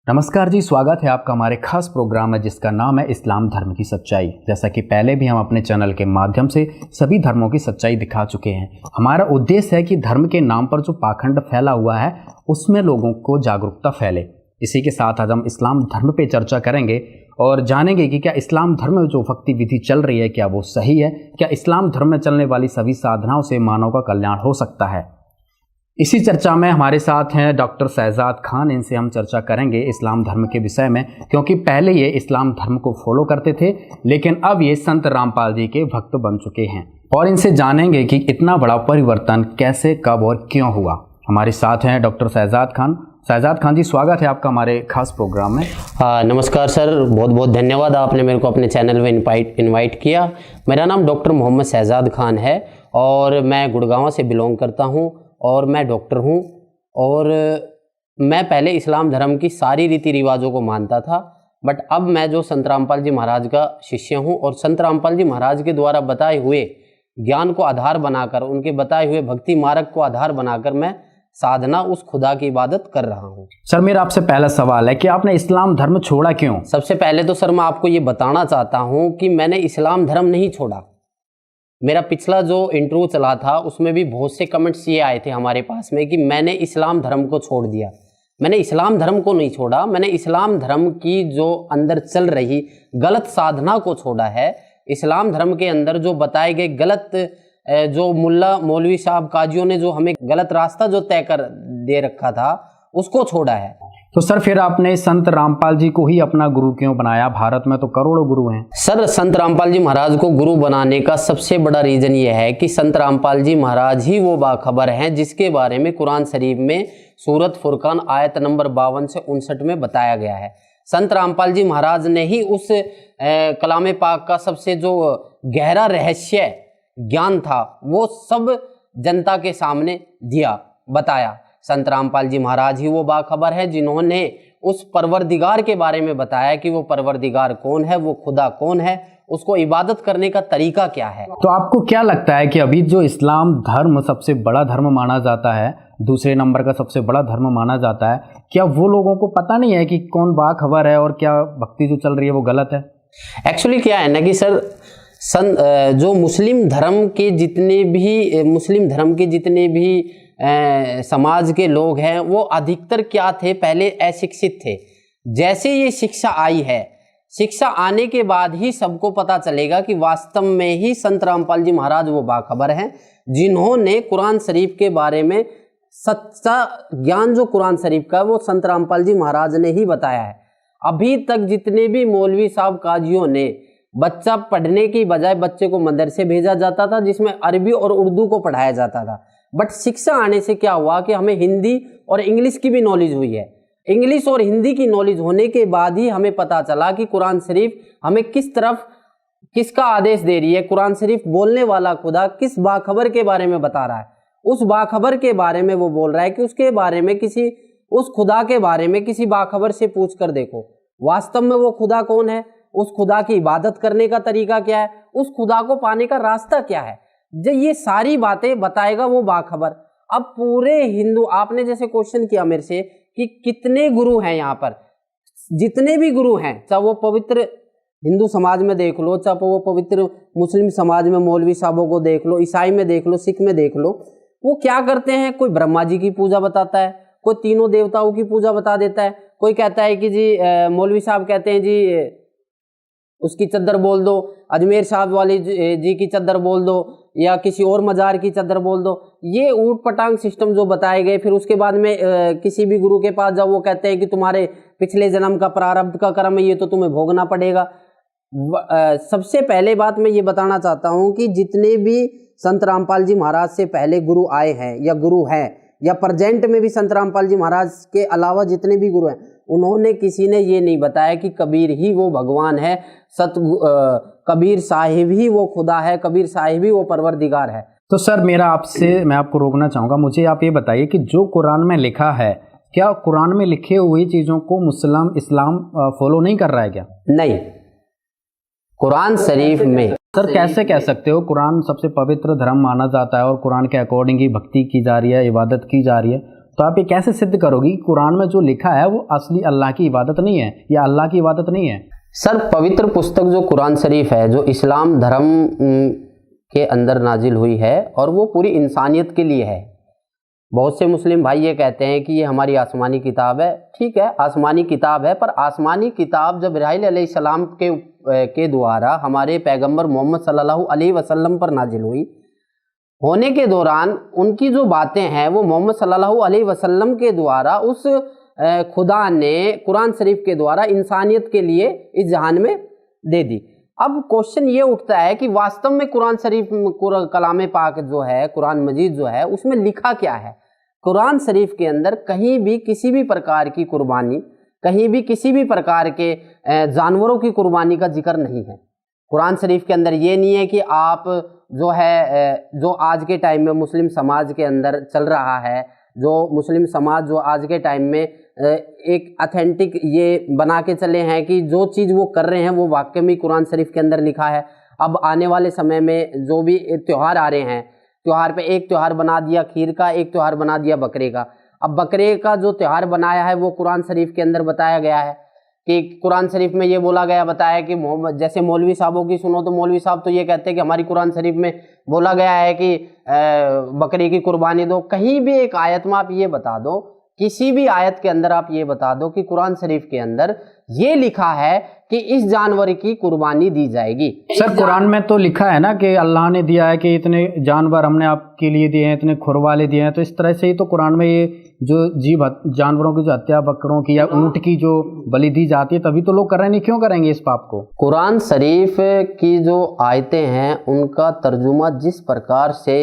नमस्कार जी, स्वागत है आपका हमारे खास प्रोग्राम में जिसका नाम है इस्लाम धर्म की सच्चाई। जैसा कि पहले भी हम अपने चैनल के माध्यम से सभी धर्मों की सच्चाई दिखा चुके हैं। हमारा उद्देश्य है कि धर्म के नाम पर जो पाखंड फैला हुआ है उसमें लोगों को जागरूकता फैले। इसी के साथ आज हम इस्लाम धर्म पे चर्चा करेंगे और जानेंगे कि क्या इस्लाम धर्म में जो भक्ति विधि चल रही है क्या वो सही है, क्या इस्लाम धर्म में चलने वाली सभी साधनाओं से मानव का कल्याण हो सकता है। इसी चर्चा में हमारे साथ हैं डॉक्टर शहजाद खान। इनसे हम चर्चा करेंगे इस्लाम धर्म के विषय में, क्योंकि पहले ये इस्लाम धर्म को फॉलो करते थे लेकिन अब ये संत रामपाल जी के भक्त बन चुके हैं और इनसे जानेंगे कि इतना बड़ा परिवर्तन कैसे, कब और क्यों हुआ। हमारे साथ हैं डॉक्टर शहजाद खान। शहजाद खान जी, स्वागत है आपका हमारे खास प्रोग्राम में। नमस्कार सर, बहुत बहुत धन्यवाद, आपने मेरे को अपने चैनल में इनवाइट किया। मेरा नाम डॉक्टर मोहम्मद शहजाद खान है और मैं गुड़गांव से बिलोंग करता हूँ और मैं डॉक्टर हूँ। और मैं पहले इस्लाम धर्म की सारी रीति रिवाजों को मानता था, बट अब मैं जो संत रामपाल जी महाराज का शिष्य हूँ और संत रामपाल जी महाराज के द्वारा बताए हुए ज्ञान को आधार बनाकर, उनके बताए हुए भक्ति मार्ग को आधार बनाकर मैं साधना उस खुदा की इबादत कर रहा हूँ। सर, मेरा आपसे पहला सवाल है कि आपने इस्लाम धर्म छोड़ा क्यों? सबसे पहले तो सर मैं आपको ये बताना चाहता हूँ कि मैंने इस्लाम धर्म नहीं छोड़ा। मेरा पिछला जो इंटरव्यू चला था उसमें भी बहुत से कमेंट्स ये आए थे हमारे पास में कि मैंने इस्लाम धर्म को छोड़ दिया। मैंने इस्लाम धर्म को नहीं छोड़ा, मैंने इस्लाम धर्म की जो अंदर चल रही गलत साधना को छोड़ा है। इस्लाम धर्म के अंदर जो बताए गए गलत, जो मुल्ला मौलवी साहब काजियों ने जो हमें गलत रास्ता जो तय कर दे रखा था उसको छोड़ा है। तो सर फिर आपने संत रामपाल जी को ही अपना गुरु क्यों बनाया? भारत में तो करोड़ों गुरु हैं। सर, संत रामपाल जी महाराज को गुरु बनाने का सबसे बड़ा रीजन ये है कि संत रामपाल जी महाराज ही वो बाखबर हैं जिसके बारे में कुरान शरीफ में सूरत फुरकान आयत नंबर 52 से 59 में बताया गया है। संत रामपाल जी महाराज ने ही उस कलाम पाक का सबसे जो गहरा रहस्य ज्ञान था वो सब जनता के सामने दिया, बताया। संत रामपाल जी महाराज ही वो बाखबर है जिन्होंने उस परवरदिगार के बारे में बताया कि वो परवरदिगार कौन है, वो खुदा कौन है, उसको इबादत करने का तरीका क्या है। तो आपको क्या लगता है कि अभी जो इस्लाम धर्म सबसे बड़ा धर्म माना जाता है, दूसरे नंबर का सबसे बड़ा धर्म माना जाता है, क्या वो लोगों को पता नहीं है कि कौन बाखबर है और क्या भक्ति जो चल रही है वो गलत है? एक्चुअली क्या है ना कि सर जो मुस्लिम धर्म के जितने भी समाज के लोग हैं वो अधिकतर क्या थे, पहले अशिक्षित थे। जैसे ये शिक्षा आई है, शिक्षा आने के बाद ही सबको पता चलेगा कि वास्तव में ही संत रामपाल जी महाराज वो बाखबर हैं जिन्होंने कुरान शरीफ के बारे में सच्चा ज्ञान, जो कुरान शरीफ का वो संत रामपाल जी महाराज ने ही बताया है। अभी तक जितने भी मौलवी साहब काजियों ने बच्चा पढ़ने की बजाय बच्चे को मदरसे भेजा जाता था जिसमें अरबी और उर्दू को पढ़ाया जाता था, बट शिक्षा आने से क्या हुआ कि हमें हिंदी और इंग्लिश की भी नॉलेज हुई है। इंग्लिश और हिंदी की नॉलेज होने के बाद ही हमें पता चला कि कुरान शरीफ हमें किसका आदेश दे रही है। कुरान शरीफ बोलने वाला खुदा किस बाखबर के बारे में बता रहा है, उस बाखबर के बारे में वो बोल रहा है कि उसके बारे में उस खुदा के बारे में किसी बाखबर से पूछ कर देखो वास्तव में वो खुदा कौन है, उस खुदा की इबादत करने का तरीका क्या है, उस खुदा को पाने का रास्ता क्या है। जब ये सारी बातें बताएगा वो बाखबर। अब पूरे हिंदू, आपने जैसे क्वेश्चन किया मेरे से कि कितने गुरु हैं यहाँ पर, जितने भी गुरु हैं, चाहे वो पवित्र हिंदू समाज में देख लो, चाहे वो पवित्र मुस्लिम समाज में मौलवी साहबों को देख लो, ईसाई में देख लो, सिख में देख लो, वो क्या करते हैं? कोई ब्रह्मा जी की पूजा बताता है, कोई तीनों देवताओं की पूजा बता देता है, कोई कहता है कि जी मौलवी साहब कहते हैं जी उसकी चद्दर बोल दो, अजमेर साहब वाली जी की चद्दर बोल दो, या किसी और मजार की चद्दर बोल दो। ये ऊट पटांग सिस्टम जो बताए गए, फिर उसके बाद में किसी भी गुरु के पास जाओ वो कहते हैं कि तुम्हारे पिछले जन्म का प्रारब्ध का कर्म है, ये तो तुम्हें भोगना पड़ेगा। सबसे पहले बात मैं ये बताना चाहता हूँ कि जितने भी संत रामपाल जी महाराज से पहले गुरु आए हैं या गुरु हैं या प्रेजेंट में भी संत रामपाल जी महाराज के अलावा जितने भी गुरु हैं, उन्होंने किसी ने ये नहीं बताया कि कबीर ही वो भगवान है, कबीर साहिब ही वो खुदा है, कबीर साहिब ही वो परवरदिगार है। तो सर मैं आपको रोकना चाहूँगा, मुझे आप ये बताइए कि जो कुरान में लिखा है, क्या कुरान में लिखे हुई चीज़ों को इस्लाम फॉलो नहीं कर रहा है क्या? नहीं, कुरान शरीफ में सर कैसे कह सकते हो कुरान सबसे पवित्र धर्म माना जाता है और कुरान के अकॉर्डिंग ही भक्ति की जा रही है, इबादत की जा रही है, तो आप ये कैसे सिद्ध करोगी कुरान में जो लिखा है वो असली अल्लाह की इबादत नहीं है या अल्लाह की इबादत नहीं है? सर, पवित्र पुस्तक जो कुरान शरीफ है, जो इस्लाम धर्म के अंदर नाजिल हुई है और वो पूरी इंसानियत के लिए है। बहुत से मुस्लिम भाई ये कहते हैं कि ये हमारी आसमानी किताब है। ठीक है, आसमानी किताब है, पर आसमानी किताब जब इब्राहीम अलैहिस्सलाम के द्वारा हमारे पैगंबर मोहम्मद सल्लल्लाहु अलैहि वसल्लम पर नाजिल हुई, होने के दौरान उनकी जो बातें हैं वो मोहम्मद सल्लल्लाहु अलैहि वसल्लम के द्वारा उस खुदा ने कुरान शरीफ के द्वारा इंसानियत के लिए इस जहान में दे दी। अब क्वेश्चन ये उठता है कि वास्तव में कुरान शरीफ, कलाम पाक जो है, कुरान मजीद जो है, उसमें लिखा क्या है? कुरान शरीफ के अंदर कहीं भी किसी भी प्रकार की कुर्बानी, कहीं भी किसी भी प्रकार के जानवरों की कुर्बानी का जिक्र नहीं है। कुरान शरीफ के अंदर ये नहीं है कि आप जो है, जो आज के टाइम में मुस्लिम समाज के अंदर चल रहा है, जो मुस्लिम समाज जो आज के टाइम में एक ऑथेंटिक ये बना के चले हैं कि जो चीज़ वो कर रहे हैं वो वाकई में कुरान शरीफ के अंदर लिखा है। अब आने वाले समय में जो भी त्यौहार आ रहे हैं, त्यौहार पे एक त्यौहार बना दिया खीर का, एक त्यौहार बना दिया बकरे का। अब बकरे का जो त्यौहार बनाया है वो कुरान शरीफ के अंदर बताया गया है कि कुरान शरीफ में ये बोला गया, बताया कि मोहम्मद, जैसे मौलवी साहबों की सुनो तो मौलवी साहब तो ये कहते हैं कि हमारी कुरान शरीफ में बोला गया है कि बकरे की कुर्बानी दो। कहीं भी एक आयत में आप ये बता दो, किसी भी आयत के अंदर आप ये बता दो कि कुरान शरीफ के अंदर ये लिखा है कि इस जानवर की कुर्बानी दी जाएगी। सर, कुरान में तो लिखा है ना कि अल्लाह ने दिया है कि इतने जानवर हमने आपके लिए दिए हैं, इतने खुरवाले दिए हैं। तो इस तरह से ही तो कुरान में ये जो जानवरों की जो हत्या, बकरों की या ऊंट की जो बलि दी जाती है, तभी तो लोग कर रहे हैं, नहीं क्यों करेंगे इस पाप को? कुरान शरीफ की जो आयतें हैं उनका तर्जुमा जिस प्रकार से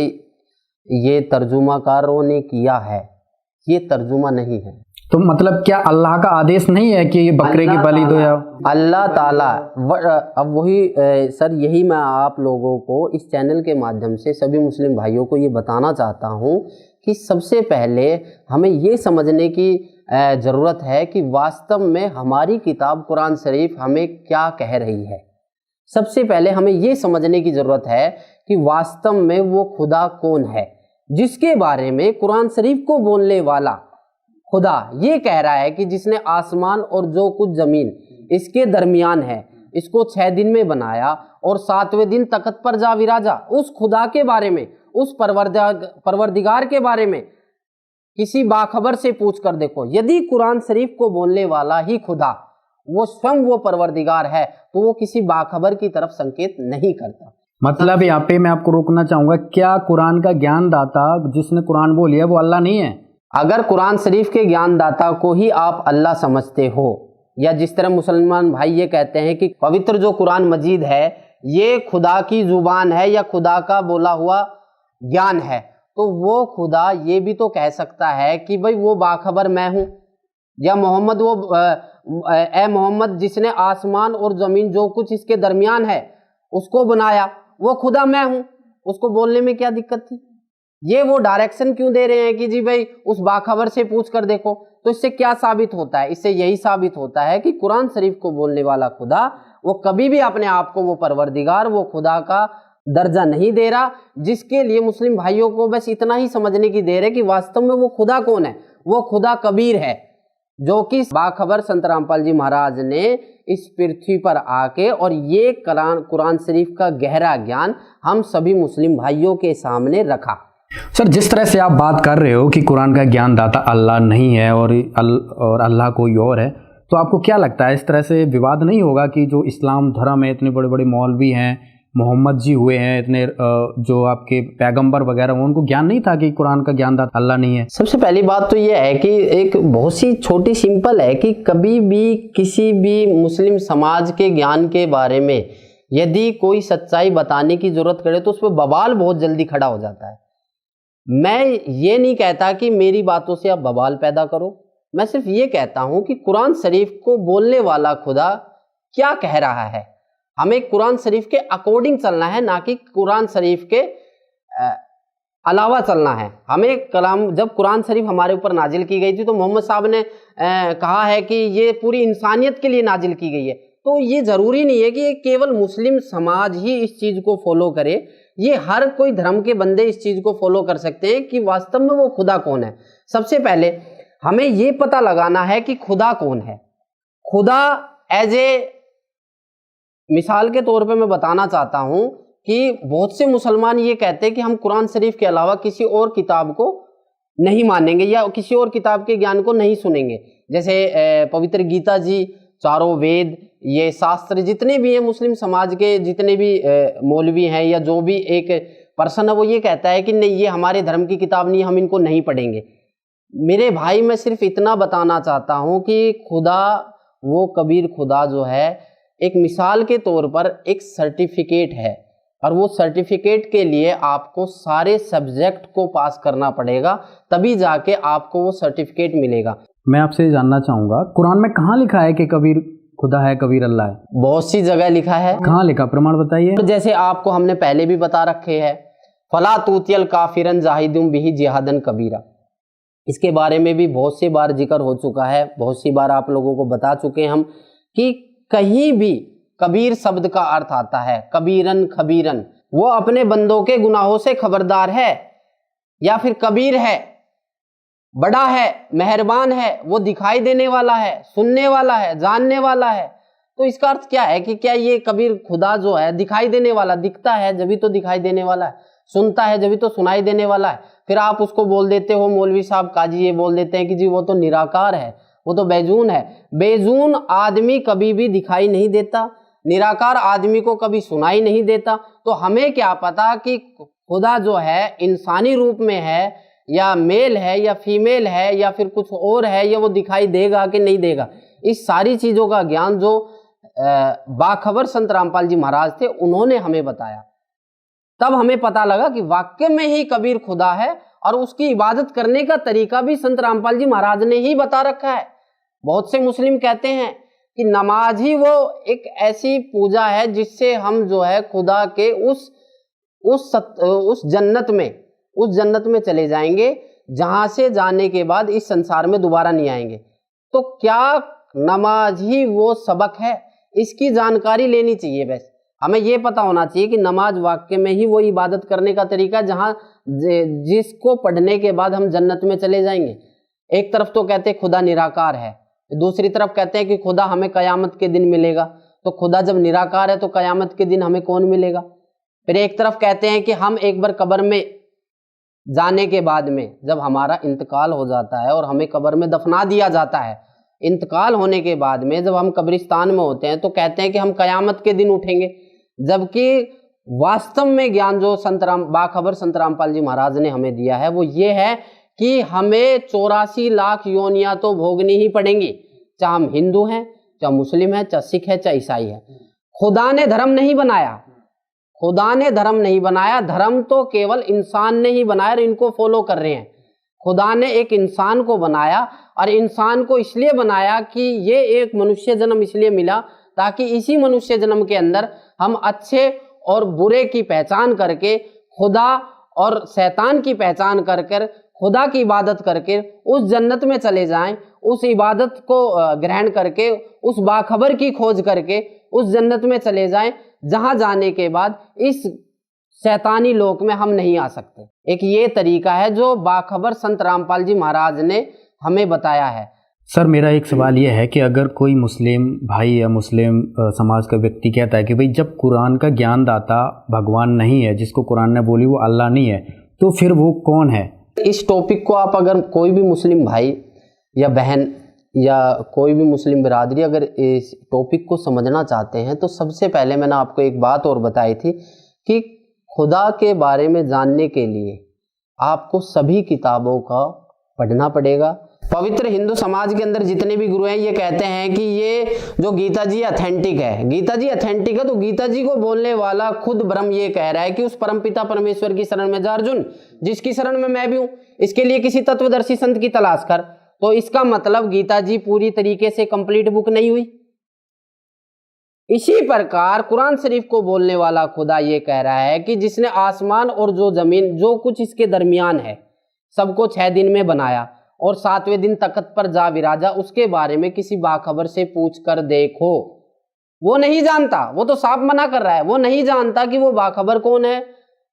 ये तर्जुमाकारों ने किया है, ये तर्जुमा नहीं है। तो मतलब क्या अल्लाह का आदेश नहीं है कि ये बकरे की बलि दो? या अल्लाह ताला, अब वही सर, यही मैं आप लोगों को इस चैनल के माध्यम से सभी मुस्लिम भाइयों को ये बताना चाहता हूँ कि सबसे पहले हमें ये समझने की ज़रूरत है कि वास्तव में हमारी किताब कुरान शरीफ हमें क्या कह रही है। सबसे पहले हमें ये समझने की ज़रूरत है कि वास्तव में वो खुदा कौन है जिसके बारे में कुरान शरीफ को बोलने वाला खुदा ये कह रहा है कि जिसने आसमान और जो कुछ ज़मीन इसके दरमियान है, इसको 6 दिन में बनाया और 7वें दिन तख्त पर जा विराजा। उस खुदा के बारे में, उस परवरदिगार के बारे में किसी बाखबर से पूछ कर देखो। यदि कुरान शरीफ को बोलने वाला ही खुदा वो स्वयं वो परवरदिगार है तो वो किसी बाखबर की तरफ संकेत नहीं करता। मतलब यहाँ पे मैं आपको रोकना चाहूंगा, क्या कुरान का ज्ञान दाता जिसने कुरान बोली है वो अल्लाह नहीं है? अगर कुरान शरीफ के ज्ञानदाता को ही आप अल्लाह समझते हो, या जिस तरह मुसलमान भाई ये कहते हैं कि पवित्र जो कुरान मजीद है ये खुदा की जुबान है या खुदा का बोला हुआ ज्ञान है, तो वो खुदा ये भी तो कह सकता है कि भाई वो बाखबर मैं हूँ, या मोहम्मद वो ए मोहम्मद जिसने आसमान और ज़मीन जो कुछ इसके दरमियान है उसको बनाया, वो खुदा मैं हूँ। उसको बोलने में क्या दिक्कत थी? ये वो डायरेक्शन क्यों दे रहे हैं कि जी भाई उस बाखबर से पूछ कर देखो? तो इससे क्या साबित होता है? इससे यही साबित होता है कि कुरान शरीफ को बोलने वाला खुदा वो कभी भी अपने आप को वो परवरदिगार, वो खुदा का दर्जा नहीं दे रहा। जिसके लिए मुस्लिम भाइयों को बस इतना ही समझने की देर है कि वास्तव में वो खुदा कौन है। वो खुदा कबीर है जो कि बाखबर संत रामपाल जी महाराज ने इस पृथ्वी पर आके और ये कुरान शरीफ का गहरा ज्ञान हम सभी मुस्लिम भाइयों के सामने रखा। सर, जिस तरह से आप बात कर रहे हो कि कुरान का ज्ञान दाता अल्लाह नहीं है और अल्लाह कोई और है, तो आपको क्या लगता है इस तरह से विवाद नहीं होगा कि जो इस्लाम धर्म है, इतने बड़े बड़े मौलवी हैं, मोहम्मद जी हुए हैं, इतने जो आपके पैगंबर वगैरह, उनको ज्ञान नहीं था कि कुरान का ज्ञान दाता अल्लाह नहीं है? सबसे पहली बात तो ये है कि एक बहुत सी छोटी सिंपल है कि कभी भी किसी भी मुस्लिम समाज के ज्ञान के बारे में यदि कोई सच्चाई बताने की जरूरत करे तो उस पर बवाल बहुत जल्दी खड़ा हो जाता है। मैं ये नहीं कहता कि मेरी बातों से आप बवाल पैदा करो, मैं सिर्फ ये कहता हूं कि कुरान शरीफ को बोलने वाला खुदा क्या कह रहा है। हमें कुरान शरीफ के अकॉर्डिंग चलना है, ना कि कुरान शरीफ के अलावा चलना है। हमें कलाम, जब कुरान शरीफ हमारे ऊपर नाजिल की गई थी तो मोहम्मद साहब ने कहा है कि ये पूरी इंसानियत के लिए नाजिल की गई है। तो ये जरूरी नहीं है कि ये केवल मुस्लिम समाज ही इस चीज को फॉलो करे, ये हर कोई धर्म के बंदे इस चीज को फॉलो कर सकते हैं कि वास्तव में वो खुदा कौन है। सबसे पहले हमें ये पता लगाना है कि खुदा कौन है। खुदा एज ए मिसाल के तौर पे मैं बताना चाहता हूं कि बहुत से मुसलमान ये कहते हैं कि हम कुरान शरीफ के अलावा किसी और किताब को नहीं मानेंगे या किसी और किताब के ज्ञान को नहीं सुनेंगे। जैसे पवित्र गीता जी, चारों वेद, ये शास्त्र जितने भी हैं मुस्लिम समाज के, जितने भी मौलवी हैं या जो भी एक पर्सन है, वो ये कहता है कि नहीं ये हमारे धर्म की किताब नहीं, हम इनको नहीं पढ़ेंगे। मेरे भाई मैं सिर्फ इतना बताना चाहता हूँ कि खुदा, वो कबीर खुदा जो है एक मिसाल के तौर पर एक सर्टिफिकेट है, और वो सर्टिफिकेट के लिए आपको सारे सब्जेक्ट को पास करना पड़ेगा, तभी जाके आपको वो सर्टिफिकेट मिलेगा। मैं आपसे जानना चाहूँगा, कुरान में कहाँ लिखा है कि कबीर खुदा है, कबीर अल्लाह है? बहुत सी जगह लिखा है। कहाँ लिखा, प्रमाण बताइए। जैसे आपको हमने पहले भी बता रखे हैं, फला तूतियल काफिरन जाहिदुम बिही जिहादन कबीरा, इसके बारे में भी बहुत सी बार जिक्र हो चुका है, बहुत सी बार आप लोगों को बता चुके हैं हम कि कहीं भी कबीर शब्द का अर्थ आता है कबीरन खबीरन, वो अपने बंदों के गुनाहों से खबरदार है, या फिर कबीर है, बड़ा है, मेहरबान है, वो दिखाई देने वाला है, सुनने वाला है, जानने वाला है। तो इसका अर्थ क्या है कि क्या ये कबीर खुदा जो है दिखाई देने वाला, दिखता है जभी तो दिखाई देने वाला है, सुनता है जभी तो सुनाई देने वाला है। फिर आप उसको बोल देते हो, मौलवी साहब काजी ये बोल देते हैं कि जी वो तो निराकार है, वो तो बेजून है। बेजून आदमी कभी भी दिखाई नहीं देता, निराकार आदमी को कभी सुनाई नहीं देता। तो हमें क्या पता कि खुदा जो है इंसानी रूप में है, या मेल है, या फीमेल है, या फिर कुछ और है, या वो दिखाई देगा कि नहीं देगा। इस सारी चीजों का ज्ञान जो बाखबर संत रामपाल जी महाराज थे, उन्होंने हमें बताया। तब हमें पता लगा कि वाकई में ही कबीर खुदा है, और उसकी इबादत करने का तरीका भी संत रामपाल जी महाराज ने ही बता रखा है। बहुत से मुस्लिम कहते हैं कि नमाज ही वो एक ऐसी पूजा है जिससे हम जो है खुदा के उस जन्नत में चले जाएंगे, जहां से जाने के बाद इस संसार में दोबारा नहीं आएंगे। तो क्या नमाज ही वो सबक है? इसकी जानकारी लेनी चाहिए। बस हमें ये पता होना चाहिए कि नमाज वाकई में ही वो इबादत करने का तरीका जहां जिसको पढ़ने के बाद हम जन्नत में चले जाएंगे। एक तरफ तो कहते हैं खुदा निराकार है, दूसरी तरफ कहते हैं कि खुदा हमें कयामत के दिन मिलेगा। तो खुदा जब निराकार है तो कयामत के दिन हमें कौन मिलेगा? फिर एक तरफ कहते हैं कि हम एक बार कब्र में जाने के बाद में, जब हमारा इंतकाल हो जाता है और हमें कब्र में दफना दिया जाता है, इंतकाल होने के बाद में जब हम कब्रिस्तान में होते हैं तो कहते हैं कि हम कयामत के दिन उठेंगे। जबकि वास्तव में ज्ञान जो बाखबर संत रामपाल जी महाराज ने हमें दिया है वो ये है कि हमें 84 लाख योनियां तो भोगनी ही पड़ेंगी, चाहे हम हिंदू हैं, चाहे मुस्लिम हैं, चाहे सिख है, चाहे ईसाई है। खुदा ने धर्म नहीं बनाया, खुदा ने धर्म नहीं बनाया, धर्म तो केवल इंसान ने ही बनाया और इनको फॉलो कर रहे हैं। खुदा ने एक इंसान को बनाया, और इंसान को इसलिए बनाया कि ये एक मनुष्य जन्म इसलिए मिला ताकि इसी मनुष्य जन्म के अंदर हम अच्छे और बुरे की पहचान करके, खुदा और शैतान की पहचान कर कर खुदा की इबादत करके उस जन्नत में चले जाएं, उस इबादत को ग्रहण करके, उस बाखबर की खोज करके उस जन्नत में चले जाएं, जहां जाने के बाद इस शैतानी लोक में हम नहीं आ सकते। एक ये तरीका है जो बाखबर संत रामपाल जी महाराज ने हमें बताया है। सर मेरा एक सवाल यह है कि अगर कोई मुस्लिम भाई या मुस्लिम समाज का व्यक्ति कहता है कि भाई जब कुरान का ज्ञानदाता भगवान नहीं है, जिसको कुरान ने बोली वो अल्लाह नहीं है, तो फिर वो कौन है? इस टॉपिक को आप अगर कोई भी मुस्लिम भाई या बहन या कोई भी मुस्लिम बिरादरी अगर इस टॉपिक को समझना चाहते हैं तो सबसे पहले मैंने आपको एक बात और बताई थी कि खुदा के बारे में जानने के लिए आपको सभी किताबों का पढ़ना पड़ेगा। पवित्र हिंदू समाज के अंदर जितने भी गुरु हैं ये कहते हैं कि ये जो गीता जी ऑथेंटिक है, गीता जी ऑथेंटिक है, तो गीता जी को बोलने वाला खुद ब्रह्म ये कह रहा है कि उस परमपिता परमेश्वर की शरण में जा अर्जुन, जिसकी शरण में मैं भी हूं, इसके लिए किसी तत्वदर्शी संत की तलाश कर। तो इसका मतलब गीता जी पूरी तरीके से कंप्लीट बुक नहीं हुई। इसी प्रकार कुरान शरीफ को बोलने वाला खुदा ये कह रहा है कि जिसने आसमान और जो जमीन जो कुछ इसके दरमियान है सबको 6 दिन में बनाया और 7वें दिन तख्त पर जा विराजा, उसके बारे में किसी बाखबर से पूछ कर देखो। वो नहीं जानता, वो तो साफ मना कर रहा है, वो नहीं जानता कि वो बाखबर कौन है,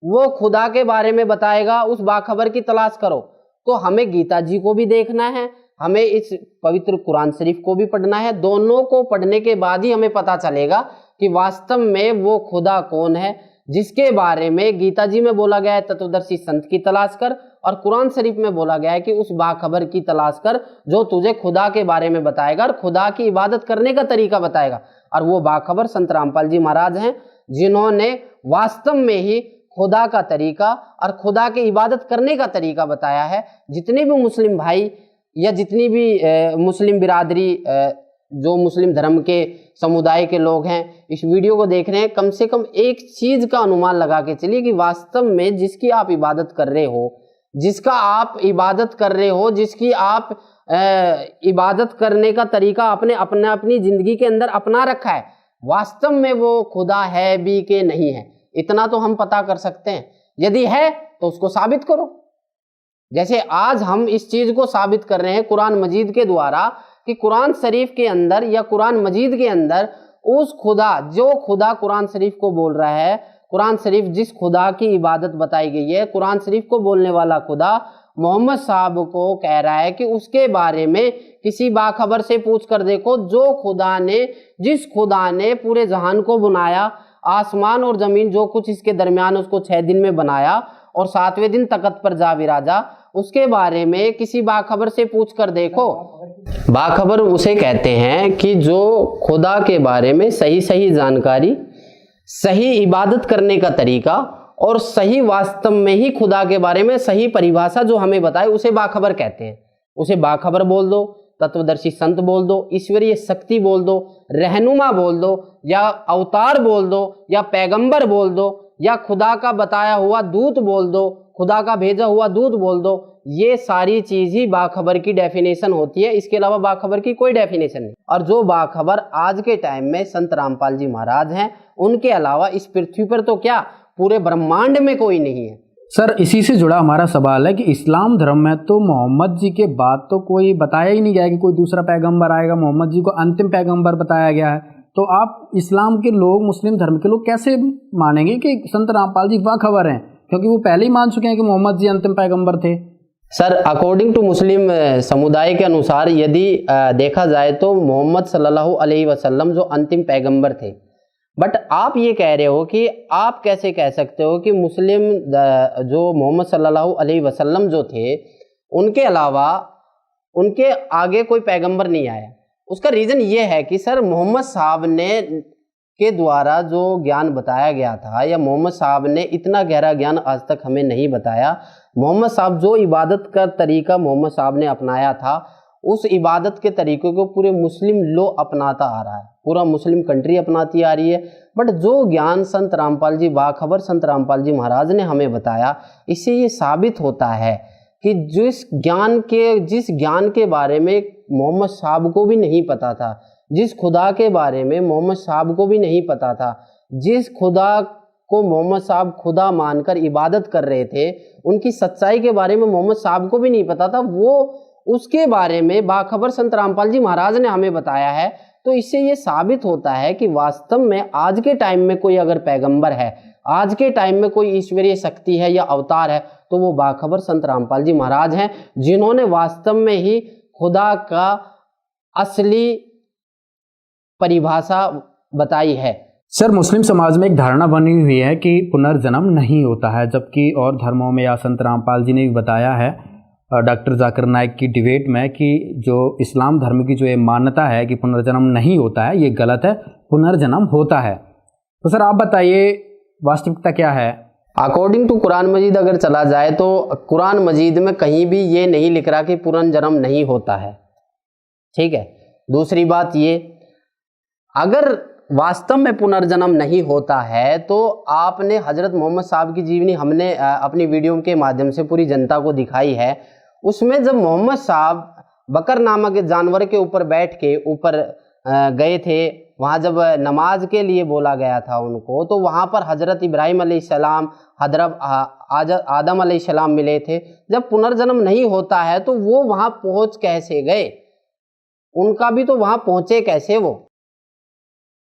वो खुदा के बारे में बताएगा, उस बाखबर की तलाश करो। तो हमें गीता जी को भी देखना है, हमें इस पवित्र कुरान शरीफ को भी पढ़ना है। दोनों को पढ़ने के बाद ही हमें पता चलेगा कि वास्तव में वो खुदा कौन है, जिसके बारे में गीता जी में बोला गया है तत्वदर्शी संत की तलाश कर, और कुरान शरीफ में बोला गया है कि उस बाखबर की तलाश कर जो तुझे खुदा के बारे में बताएगा और खुदा की इबादत करने का तरीका बताएगा। और वो बाखबर संत रामपाल जी महाराज हैं, जिन्होंने वास्तव में ही खुदा का तरीका और खुदा की इबादत करने का तरीका बताया है। जितने भी मुस्लिम भाई या जितनी भी मुस्लिम बिरादरी, जो मुस्लिम धर्म के समुदाय के लोग हैं इस वीडियो को देख रहे हैं, कम से कम एक चीज का अनुमान लगा के चलिए कि वास्तव में जिसकी आप इबादत कर रहे हो, जिसका आप इबादत कर रहे हो, जिसकी आप इबादत करने का तरीका आपने अपनी जिंदगी के अंदर अपना रखा है, वास्तव में वो खुदा है भी कि नहीं है, इतना तो हम पता कर सकते हैं। यदि है तो उसको साबित करो। जैसे आज हम इस चीज को साबित कर रहे हैं कुरान मजीद के द्वारा कि कुरान शरीफ के अंदर या कुरान मजीद के अंदर उस खुदा, जो खुदा कुरान शरीफ को बोल रहा है, कुरान शरीफ जिस खुदा की इबादत बताई गई है, कुरान शरीफ को बोलने वाला खुदा मोहम्मद साहब को कह रहा है कि उसके बारे में किसी बाखबर से पूछ कर देखो, जो खुदा ने, जिस खुदा ने पूरे जहान को बनाया, आसमान और जमीन जो कुछ इसके दरमियान, उसको 6 दिन में बनाया और 7वें दिन तख्त पर जा विराजा, उसके बारे में किसी बाखबर से पूछ कर देखो। बाखबर उसे कहते हैं कि जो खुदा के बारे में सही सही जानकारी, सही इबादत करने का तरीका और सही वास्तव में ही खुदा के बारे में सही परिभाषा जो हमें बताए, उसे बाखबर कहते हैं। उसे बाखबर बोल दो, तत्वदर्शी संत बोल दो, ईश्वरीय शक्ति बोल दो, रहनुमा बोल दो, या अवतार बोल दो, या पैगंबर बोल दो, या खुदा का बताया हुआ दूत बोल दो, खुदा का भेजा हुआ दूत बोल दो। ये सारी चीज ही बाखबर की डेफिनेशन होती है, इसके अलावा बाखबर की कोई डेफिनेशन नहीं। और जो बाखबर आज के टाइम में संत रामपाल जी महाराज हैं, उनके अलावा इस पृथ्वी पर तो क्या पूरे ब्रह्मांड में कोई नहीं है। सर, इसी से जुड़ा हमारा सवाल है कि इस्लाम धर्म में तो मोहम्मद जी के बाद तो कोई बताया ही नहीं गया कि कोई दूसरा पैगंबर आएगा, मोहम्मद जी को अंतिम पैगंबर बताया गया है। तो आप इस्लाम के लोग, मुस्लिम धर्म के लोग कैसे मानेंगे कि संत रामपाल जी बाखबर हैं, क्योंकि वो पहले ही मान चुके हैं कि मोहम्मद जी अंतिम पैगंबर थे। सर, अकॉर्डिंग टू मुस्लिम समुदाय के अनुसार यदि देखा जाए तो मोहम्मद सल्लल्लाहु अलैहि वसल्लम जो अंतिम पैगंबर थे, बट आप ये कह रहे हो कि आप कैसे कह सकते हो कि मुस्लिम जो मोहम्मद सल्लल्लाहु अलैहि वसल्लम जो थे, उनके अलावा उनके आगे कोई पैगंबर नहीं आया। उसका रीज़न ये है कि सर मोहम्मद साहब ने के द्वारा जो ज्ञान बताया गया था, या मोहम्मद साहब ने इतना गहरा ज्ञान आज तक हमें नहीं बताया। मोहम्मद साहब जो इबादत का तरीका मोहम्मद साहब ने अपनाया था, उस इबादत के तरीके को पूरे मुस्लिम लोग अपनाता आ रहा है, पूरा मुस्लिम कंट्री अपनाती आ रही है। बट जो ज्ञान संत रामपाल जी, बाखबर संत रामपाल जी महाराज ने हमें बताया, इससे ये साबित होता है कि जिस ज्ञान के बारे में मोहम्मद साहब को भी नहीं पता था, जिस खुदा के बारे में मोहम्मद साहब को भी नहीं पता था, जिस खुदा को मोहम्मद साहब खुदा मानकर इबादत कर रहे थे, उनकी सच्चाई के बारे में मोहम्मद साहब को भी नहीं पता था, वो उसके बारे में बाखबर संत रामपाल जी महाराज ने हमें बताया है। तो इससे ये साबित होता है कि वास्तव में आज के टाइम में कोई अगर पैगंबर है, आज के टाइम में कोई ईश्वरीय शक्ति है या अवतार है, तो वो बाखबर संत रामपाल जी महाराज हैं, जिन्होंने वास्तव में ही खुदा का असली परिभाषा बताई है। सर, मुस्लिम समाज में एक धारणा बनी हुई है कि पुनर्जन्म नहीं होता है, जबकि और धर्मों में, या संत रामपाल जी ने भी बताया है डॉक्टर जाकिर नाइक की डिबेट में कि जो इस्लाम धर्म की जो ये मान्यता है कि पुनर्जन्म नहीं होता है, ये गलत है, पुनर्जन्म होता है। तो सर आप बताइए वास्तविकता क्या है? अकॉर्डिंग टू कुरान मजीद अगर चला जाए तो कुरान मजीद में कहीं भी ये नहीं लिख रहा कि पुनर्जन्म नहीं होता है, ठीक है। दूसरी बात ये, अगर वास्तव में पुनर्जन्म नहीं होता है तो आपने हजरत मोहम्मद साहब की जीवनी हमने अपनी वीडियो के माध्यम से पूरी जनता को दिखाई है। उसमें जब मोहम्मद साहब बकर नामक जानवर के ऊपर बैठ के ऊपर गए थे, वहाँ जब नमाज के लिए बोला गया था उनको, तो वहाँ पर हजरत इब्राहिम अलैहिस्सलाम, हजरत आदम अलैहिस्सलाम मिले थे। जब पुनर्जन्म नहीं होता है तो वो वहाँ पहुँच कैसे गए? उनका भी तो वहाँ पहुँचे कैसे वो?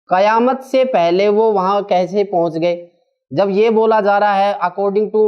कयामत से पहले वो वहां कैसे पहुंच गए? जब ये बोला जा रहा है अकॉर्डिंग टू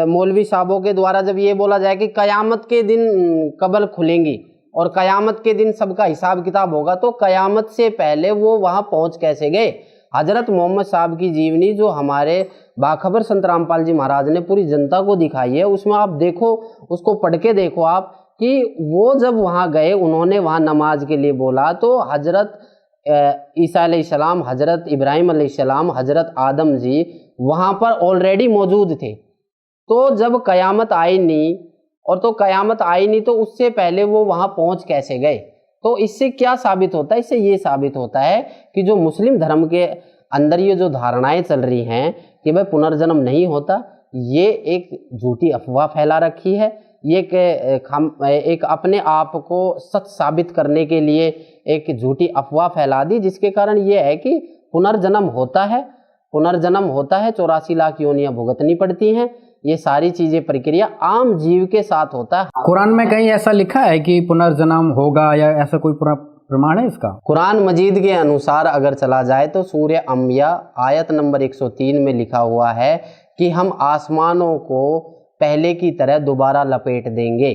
मौलवी साहबों के द्वारा, जब ये बोला जाए कि कयामत के दिन कब्र खुलेंगी और कयामत के दिन सबका हिसाब किताब होगा, तो कयामत से पहले वो वहां पहुंच कैसे गए? हजरत मोहम्मद साहब की जीवनी जो हमारे बाखबर संत रामपाल जी महाराज ने पूरी जनता को दिखाई है, उसमें आप देखो, उसको पढ़ के देखो आप कि वो जब वहां गए, उन्होंने वहां नमाज के लिए बोला तो हजरत ईसा अलैहिस्सलाम, हजरत इब्राहिम अलैहिस्सलाम, हजरत आदम जी वहां पर ऑलरेडी मौजूद थे। तो जब कयामत आई नहीं, और तो कयामत आई नहीं तो उससे पहले वो वहां पहुंच कैसे गए? तो इससे क्या साबित होता है? इससे ये साबित होता है कि जो मुस्लिम धर्म के अंदर ये जो धारणाएं चल रही हैं कि भाई पुनर्जन्म नहीं होता, ये एक झूठी अफवाह फैला रखी है। ये एक अपने आप को सच साबित करने के लिए एक झूठी अफवाह फैला दी, जिसके कारण ये है कि पुनर्जन्म होता है, पुनर्जन्म होता है, 84 लाख योनियां भुगतनी पड़ती हैं। ये सारी चीजें प्रक्रिया आम जीव के साथ होता है। कुरान में कहीं ऐसा लिखा है कि पुनर्जन्म होगा, या ऐसा कोई प्रमाण है इसका? कुरान मजीद के अनुसार अगर चला जाए तो सूर्य अंबिया आयत नंबर 103 में लिखा हुआ है कि हम आसमानों को पहले की तरह दोबारा लपेट देंगे।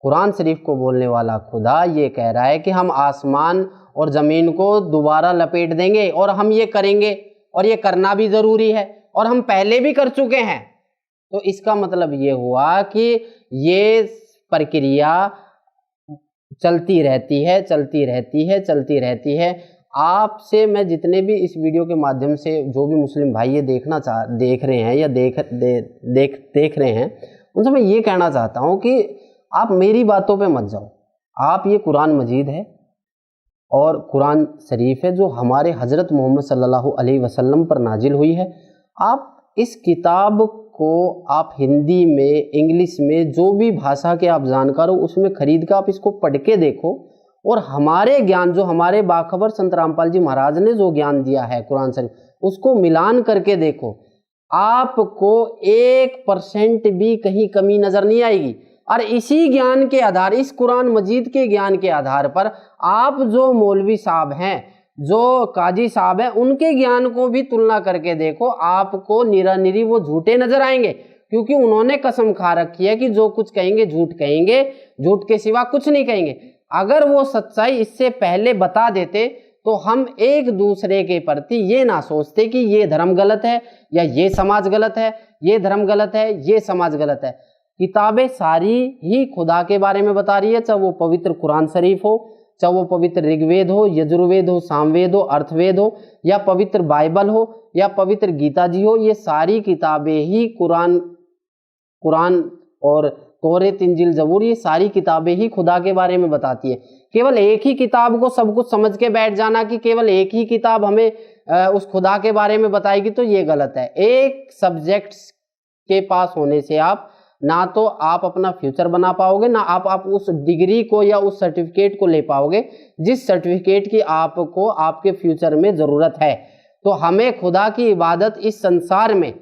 कुरान शरीफ को बोलने वाला खुदा ये कह रहा है कि हम आसमान और ज़मीन को दोबारा लपेट देंगे, और हम ये करेंगे, और ये करना भी ज़रूरी है, और हम पहले भी कर चुके हैं। तो इसका मतलब ये हुआ कि ये प्रक्रिया चलती रहती है, चलती रहती है, चलती रहती है। आपसे मैं जितने भी इस वीडियो के माध्यम से जो भी मुस्लिम भाई ये देख रहे हैं या देख रहे हैं, उनसे मैं ये कहना चाहता हूँ कि आप मेरी बातों पे मत जाओ। आप ये कुरान मजीद है और कुरान शरीफ है जो हमारे हज़रत मोहम्मद सल्लल्लाहु अलैहि वसल्लम पर नाजिल हुई है। आप इस किताब को आप हिंदी में, इंग्लिश में, जो भी भाषा के आप जानकार हो उसमें खरीद कर आप इसको पढ़ के देखो, और हमारे ज्ञान जो हमारे बाखबर संत रामपाल जी महाराज ने जो ज्ञान दिया है कुरान शरीफ, उसको मिलान करके देखो। आपको 1% भी कहीं कमी नजर नहीं आएगी। और इसी ज्ञान के आधार, इस कुरान मजीद के ज्ञान के आधार पर आप जो मौलवी साहब हैं, जो काजी साहब हैं, उनके ज्ञान को भी तुलना करके देखो, आपको निरानिरी वो झूठे नजर आएंगे, क्योंकि उन्होंने कसम खा रखी है कि जो कुछ कहेंगे झूठ कहेंगे, झूठ के सिवा कुछ नहीं कहेंगे। अगर वो सच्चाई इससे पहले बता देते तो हम एक दूसरे के प्रति ये ना सोचते कि ये धर्म गलत है या ये समाज गलत है, ये धर्म गलत है, ये समाज गलत है। किताबें सारी ही खुदा के बारे में बता रही है, चाहे वो पवित्र कुरान शरीफ हो, चाहे वो पवित्र ऋग्वेद हो, यजुर्वेद हो, सामवेद हो, अर्थवेद हो, या पवित्र बाइबल हो, या पवित्र गीता जी हो। ये सारी किताबें ही कुरान और तौरात, इंजील, जबूर, ये सारी किताबें ही खुदा के बारे में बताती है। केवल एक ही किताब को सब कुछ समझ के बैठ जाना कि केवल एक ही किताब हमें उस खुदा के बारे में बताएगी, तो ये गलत है। एक सब्जेक्ट के पास होने से आप ना तो आप अपना फ्यूचर बना पाओगे, ना आप उस डिग्री को या उस सर्टिफिकेट को ले पाओगे जिस सर्टिफिकेट की आपको आपके फ्यूचर में ज़रूरत है। तो हमें खुदा की इबादत इस संसार में,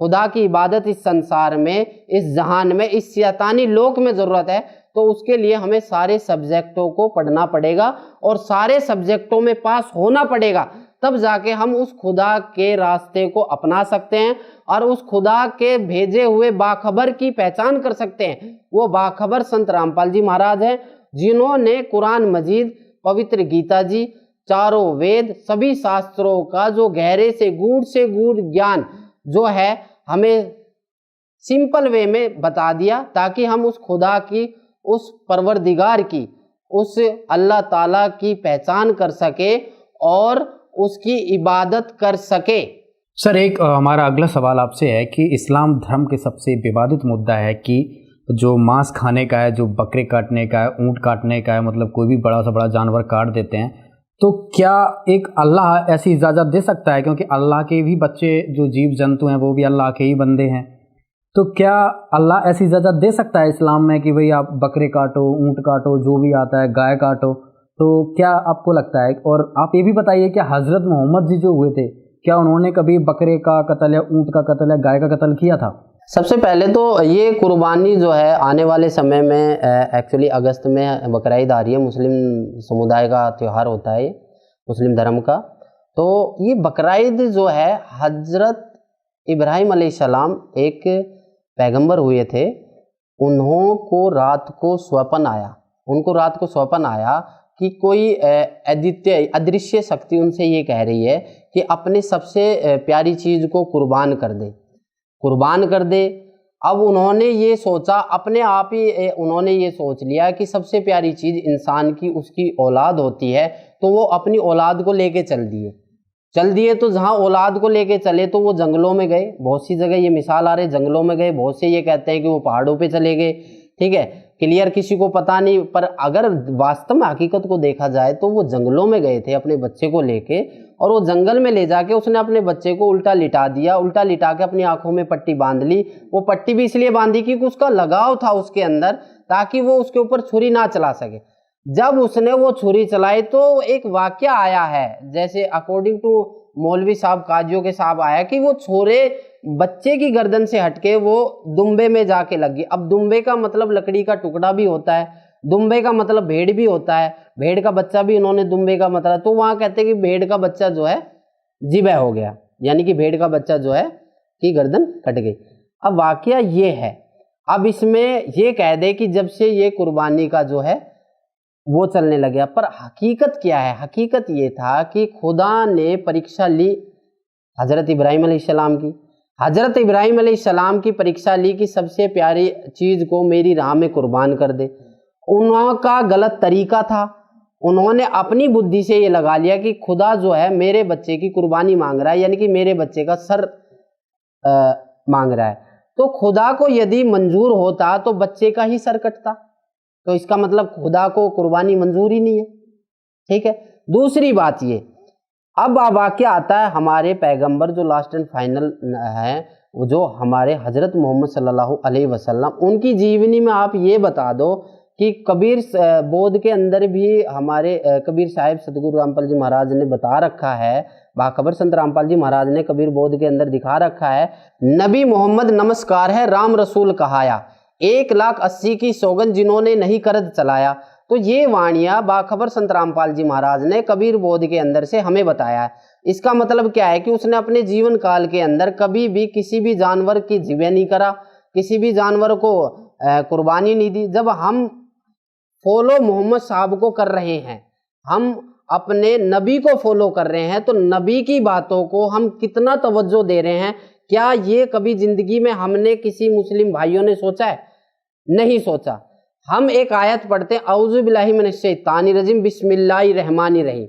खुदा की इबादत इस संसार में, इस जहान में, इस शैतानी लोक में ज़रूरत है। तो उसके लिए हमें सारे सब्जेक्टों को पढ़ना पड़ेगा और सारे सब्जेक्टों में पास होना पड़ेगा, तब जाके हम उस खुदा के रास्ते को अपना सकते हैं और उस खुदा के भेजे हुए बाखबर की पहचान कर सकते हैं। वो बाखबर संत रामपाल जी महाराज हैं, जिन्होंने कुरान मजीद, पवित्र गीता जी, चारों वेद, सभी शास्त्रों का जो गहरे से गूढ़ ज्ञान जो है हमें सिंपल वे में बता दिया, ताकि हम उस खुदा की, उस परवरदिगार की, उस अल्लाह ताला की पहचान कर सके और उसकी इबादत कर सके। सर, एक हमारा अगला सवाल आपसे है कि इस्लाम धर्म के सबसे विवादित मुद्दा है कि जो मांस खाने का है, जो बकरे काटने का है, ऊंट काटने का है, मतलब कोई भी बड़ा से बड़ा जानवर काट देते हैं, तो क्या एक अल्लाह ऐसी इजाज़त दे सकता है? क्योंकि अल्लाह के भी बच्चे जो जीव जंतु हैं वो भी अल्लाह के ही बंदे हैं, तो क्या अल्लाह ऐसी इजाज़त दे सकता है इस्लाम में कि भाई आप बकरे काटो, ऊंट काटो, जो भी आता है, गाय काटो? तो क्या आपको लगता है? और आप ये भी बताइए कि हज़रत मोहम्मद जी जो हुए थे, क्या उन्होंने कभी बकरे का कत्ल या ऊंट का कत्ल या गाय का कत्ल किया था? सबसे पहले तो ये कुर्बानी जो है आने वाले समय में एक्चुअली अगस्त में बकरा ईद आ रही है, मुस्लिम समुदाय का त्यौहार होता है, मुस्लिम धर्म का। तो ये बकरा ईद जो है, हजरत इब्राहिम अलैहिस्सलाम एक पैगंबर हुए थे, उन्हों को रात को स्वप्न आया, उनको रात को स्वप्न आया कि कोई अदृश्य शक्ति उनसे ये कह रही है कि अपने सबसे प्यारी चीज़ को कुर्बान कर दे, कुर्बान कर दे। अब उन्होंने ये सोचा, अपने आप ही उन्होंने ये सोच लिया कि सबसे प्यारी चीज़ इंसान की उसकी औलाद होती है, तो वो अपनी औलाद को लेके चल दिए। तो जहाँ औलाद को लेके चले तो वो जंगलों में गए, बहुत सी जगह ये मिसाल आ रही है, जंगलों में गए, बहुत से ये कहते हैं कि वो पहाड़ों पे चले गए, ठीक है, क्लियर किसी को पता नहीं। पर अगर वास्तव में हकीकत को देखा जाए तो वो जंगलों में गए थे अपने बच्चे को लेके, और वो जंगल में ले जाके उसने अपने बच्चे को उल्टा लिटा दिया, उल्टा लिटा के अपनी आंखों में पट्टी बांध ली। वो पट्टी भी इसलिए बांधी क्योंकि उसका लगाव था उसके अंदर, ताकि वो उसके ऊपर छुरी ना चला सके। जब उसने वो छुरी चलाई तो एक वाकया आया है, जैसे अकॉर्डिंग टू मौलवी साहब, काजियों के साहब आया कि वो छोरे बच्चे की गर्दन से हटके वो दुम्बे में जाके लगी। अब दुम्बे का मतलब लकड़ी का टुकड़ा भी होता है, दुम्बे का मतलब भेड़ भी होता है, भेड़ का बच्चा भी इन्होंने दुम्बे का मतलब, तो वहां कहते हैं कि भेड़ का बच्चा जो है जिबह हो गया, यानी कि भेड़ का बच्चा जो है कि गर्दन कट गई। अब वाकया ये है, अब इसमें ये कह दे कि जब से ये कुर्बानी का जो है वो चलने लगे, पर हकीकत क्या है? हकीकत ये था कि खुदा ने परीक्षा ली हजरत इब्राहिम अलैहिस्सलाम की, हजरत इब्राहिम अलैहिस्सलाम की परीक्षा ली कि सबसे प्यारी चीज़ को मेरी राह में कुर्बान कर दे। उनका गलत तरीका था, उन्होंने अपनी बुद्धि से ये लगा लिया कि खुदा जो है मेरे बच्चे की कुर्बानी मांग रहा है, यानी कि मेरे बच्चे का सर मांग रहा है। तो खुदा को यदि मंजूर होता तो बच्चे का ही सर कटता, तो इसका मतलब खुदा को कुर्बानी मंजूर ही नहीं है, ठीक है। दूसरी बात ये, अब वाकया आता है हमारे पैगंबर जो लास्ट एंड फाइनल है, वो जो हमारे हजरत मोहम्मद सल्लल्लाहु अलैहि वसल्लम, उनकी जीवनी में आप ये बता दो कि कबीर बोध के अंदर भी हमारे कबीर साहिब सतगुरु रामपाल जी महाराज ने बता रखा है, बाखबर संत रामपाल जी महाराज ने कबीर बोध के अंदर दिखा रखा है, नबी मोहम्मद नमस्कार है राम रसूल कहाया, 1,80,000 की सौगंध जिन्होंने नहीं करद चलाया। तो ये वाणियाँ बाखबर संत रामपाल जी महाराज ने कबीर बोध के अंदर से हमें बताया है। इसका मतलब क्या है कि उसने अपने जीवन काल के अंदर कभी भी किसी भी जानवर की जिबह नहीं करा, किसी भी जानवर को कुर्बानी नहीं दी। जब हम फॉलो मोहम्मद साहब को कर रहे हैं, हम अपने नबी को फॉलो कर रहे हैं, तो नबी की बातों को हम कितना तवज्जो दे रहे हैं? क्या ये कभी जिंदगी में हमने किसी मुस्लिम भाइयों ने सोचा है? नहीं सोचा। हम एक आयत पढ़ते हैं, औज़ु बिल्लाहि मिनश शैतानिर रजीम बिस्मिल्लाहिर रहमानिर रहीम,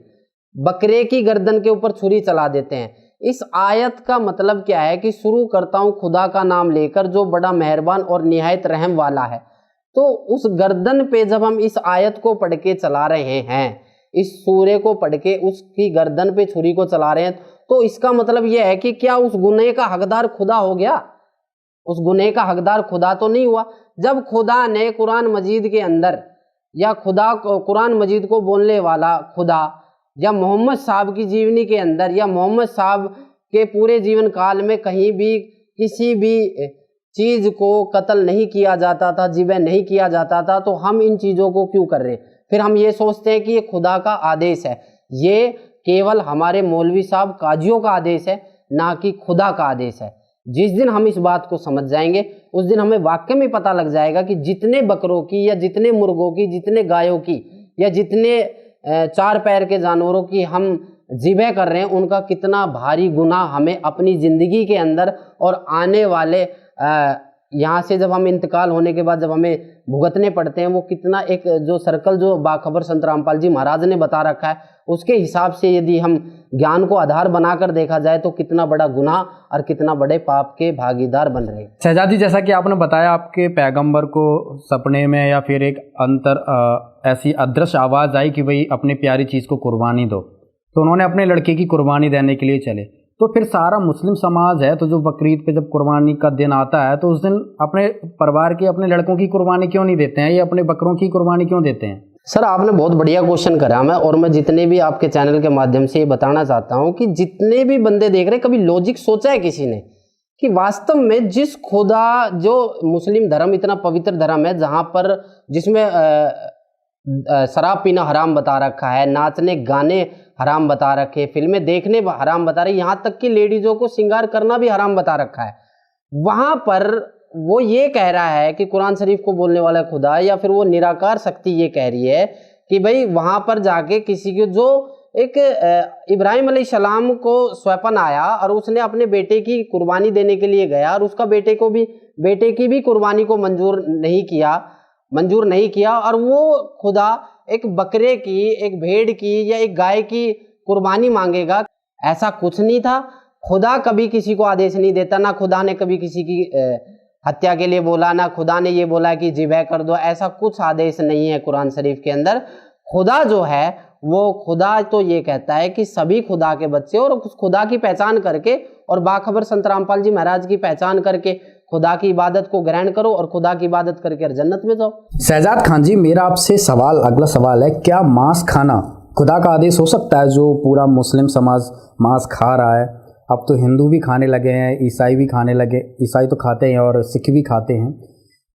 बकरे की गर्दन के ऊपर छुरी चला देते हैं। इस आयत का मतलब क्या है कि शुरू करता हूँ खुदा का नाम लेकर जो बड़ा मेहरबान और निहायत रहम वाला है। तो उस गर्दन पे जब हम इस आयत को पढ़ के चला रहे हैं, इस सूरे को पढ़ के उसकी गर्दन पे छुरी को चला रहे हैं, तो इसका मतलब यह है कि क्या उस गुनाह का हकदार खुदा हो गया? उस गुनाह का हकदार खुदा तो नहीं हुआ। जब खुदा ने कुरान मजीद के अंदर, या खुदा कुरान मजीद को बोलने वाला खुदा, या मोहम्मद साहब की जीवनी के अंदर, या मोहम्मद साहब के पूरे जीवन काल में कहीं भी किसी भी चीज़ को कत्ल नहीं किया जाता था, जिबह नहीं किया जाता था, तो हम इन चीज़ों को क्यों कर रहे हैं? फिर हम ये सोचते हैं कि ये खुदा का आदेश है। ये केवल हमारे मौलवी साहब काजियों का आदेश है, ना कि खुदा का आदेश है। जिस दिन हम इस बात को समझ जाएंगे, उस दिन हमें वाकई में पता लग जाएगा कि जितने बकरों की, या जितने मुर्गों की, जितने गायों की, या जितने 4 पैर के जानवरों की हम जिबह कर रहे हैं, उनका कितना भारी गुनाह हमें अपनी ज़िंदगी के अंदर और आने वाले यहाँ से जब हम इंतकाल होने के बाद जब हमें भुगतने पड़ते हैं, वो कितना एक जो सर्कल जो बाखबर संत रामपाल जी महाराज ने बता रखा है, उसके हिसाब से यदि हम ज्ञान को आधार बनाकर देखा जाए तो कितना बड़ा गुनाह और कितना बड़े पाप के भागीदार बन रहे हैं। शहजाद जी, जैसा कि आपने बताया आपके पैगंबर को सपने में या फिर एक ऐसी अदृश्य आवाज़ आई कि भाई अपनी प्यारी चीज़ को कुर्बानी दो, तो उन्होंने अपने लड़के की कुर्बानी देने के लिए चले। तो फिर सारा मुस्लिम समाज है, तो जो बकरीद पे जब कुर्बानी का दिन आता है तो उस दिन अपने परिवार के, अपने लड़कों की कुर्बानी क्यों नहीं देते हैं, या अपने बकरों की कुर्बानी क्यों देते हैं? सर, आपने बहुत बढ़िया क्वेश्चन करा। मैं जितने भी आपके चैनल के माध्यम से ये बताना चाहता हूँ कि जितने भी बंदे देख रहे हैं, कभी लॉजिक सोचा है किसी ने कि वास्तव में जिस खुदा, जो मुस्लिम धर्म इतना पवित्र धर्म है, जहाँ पर जिसमें शराब पीना हराम बता रखा है, नाचने गाने हराम बता रखे, फिल्में देखने हराम बता रहे, यहाँ तक कि लेडीजों को श्रृंगार करना भी हराम बता रखा है। वहां पर वो ये कह रहा है कि कुरान शरीफ को बोलने वाला खुदा, या फिर वो निराकार शक्ति ये कह रही है कि भाई वहां पर जाके किसी को, जो एक इब्राहिम अलैहिस्सलाम को स्वप्न आया और उसने अपने बेटे की कुर्बानी देने के लिए गया और उसका बेटे की भी कुर्बानी को मंजूर नहीं किया और वो खुदा एक बकरे की, एक भेड़ की या एक गाय की कुर्बानी मांगेगा, ऐसा कुछ नहीं था। खुदा कभी किसी को आदेश नहीं देता, ना खुदा ने कभी किसी की हत्या के लिए बोला, ना खुदा ने ये बोला कि ज़िबह कर दो, ऐसा कुछ आदेश नहीं है कुरान शरीफ के अंदर। खुदा जो है वो खुदा तो ये कहता है कि सभी खुदा के बच्चे, और उस खुदा की पहचान करके और बाखबर संत रामपाल जी महाराज की पहचान करके खुदा की इबादत को ग्रहण करो और खुदा की इबादत करके जन्नत में जाओ। शहजाद खान जी, मेरा आपसे अगला सवाल है, क्या मांस खाना खुदा का आदेश हो सकता है? जो पूरा मुस्लिम समाज मांस खा रहा है, अब तो हिंदू भी खाने लगे हैं, ईसाई भी खाने लगे, ईसाई तो खाते हैं और सिख भी खाते हैं,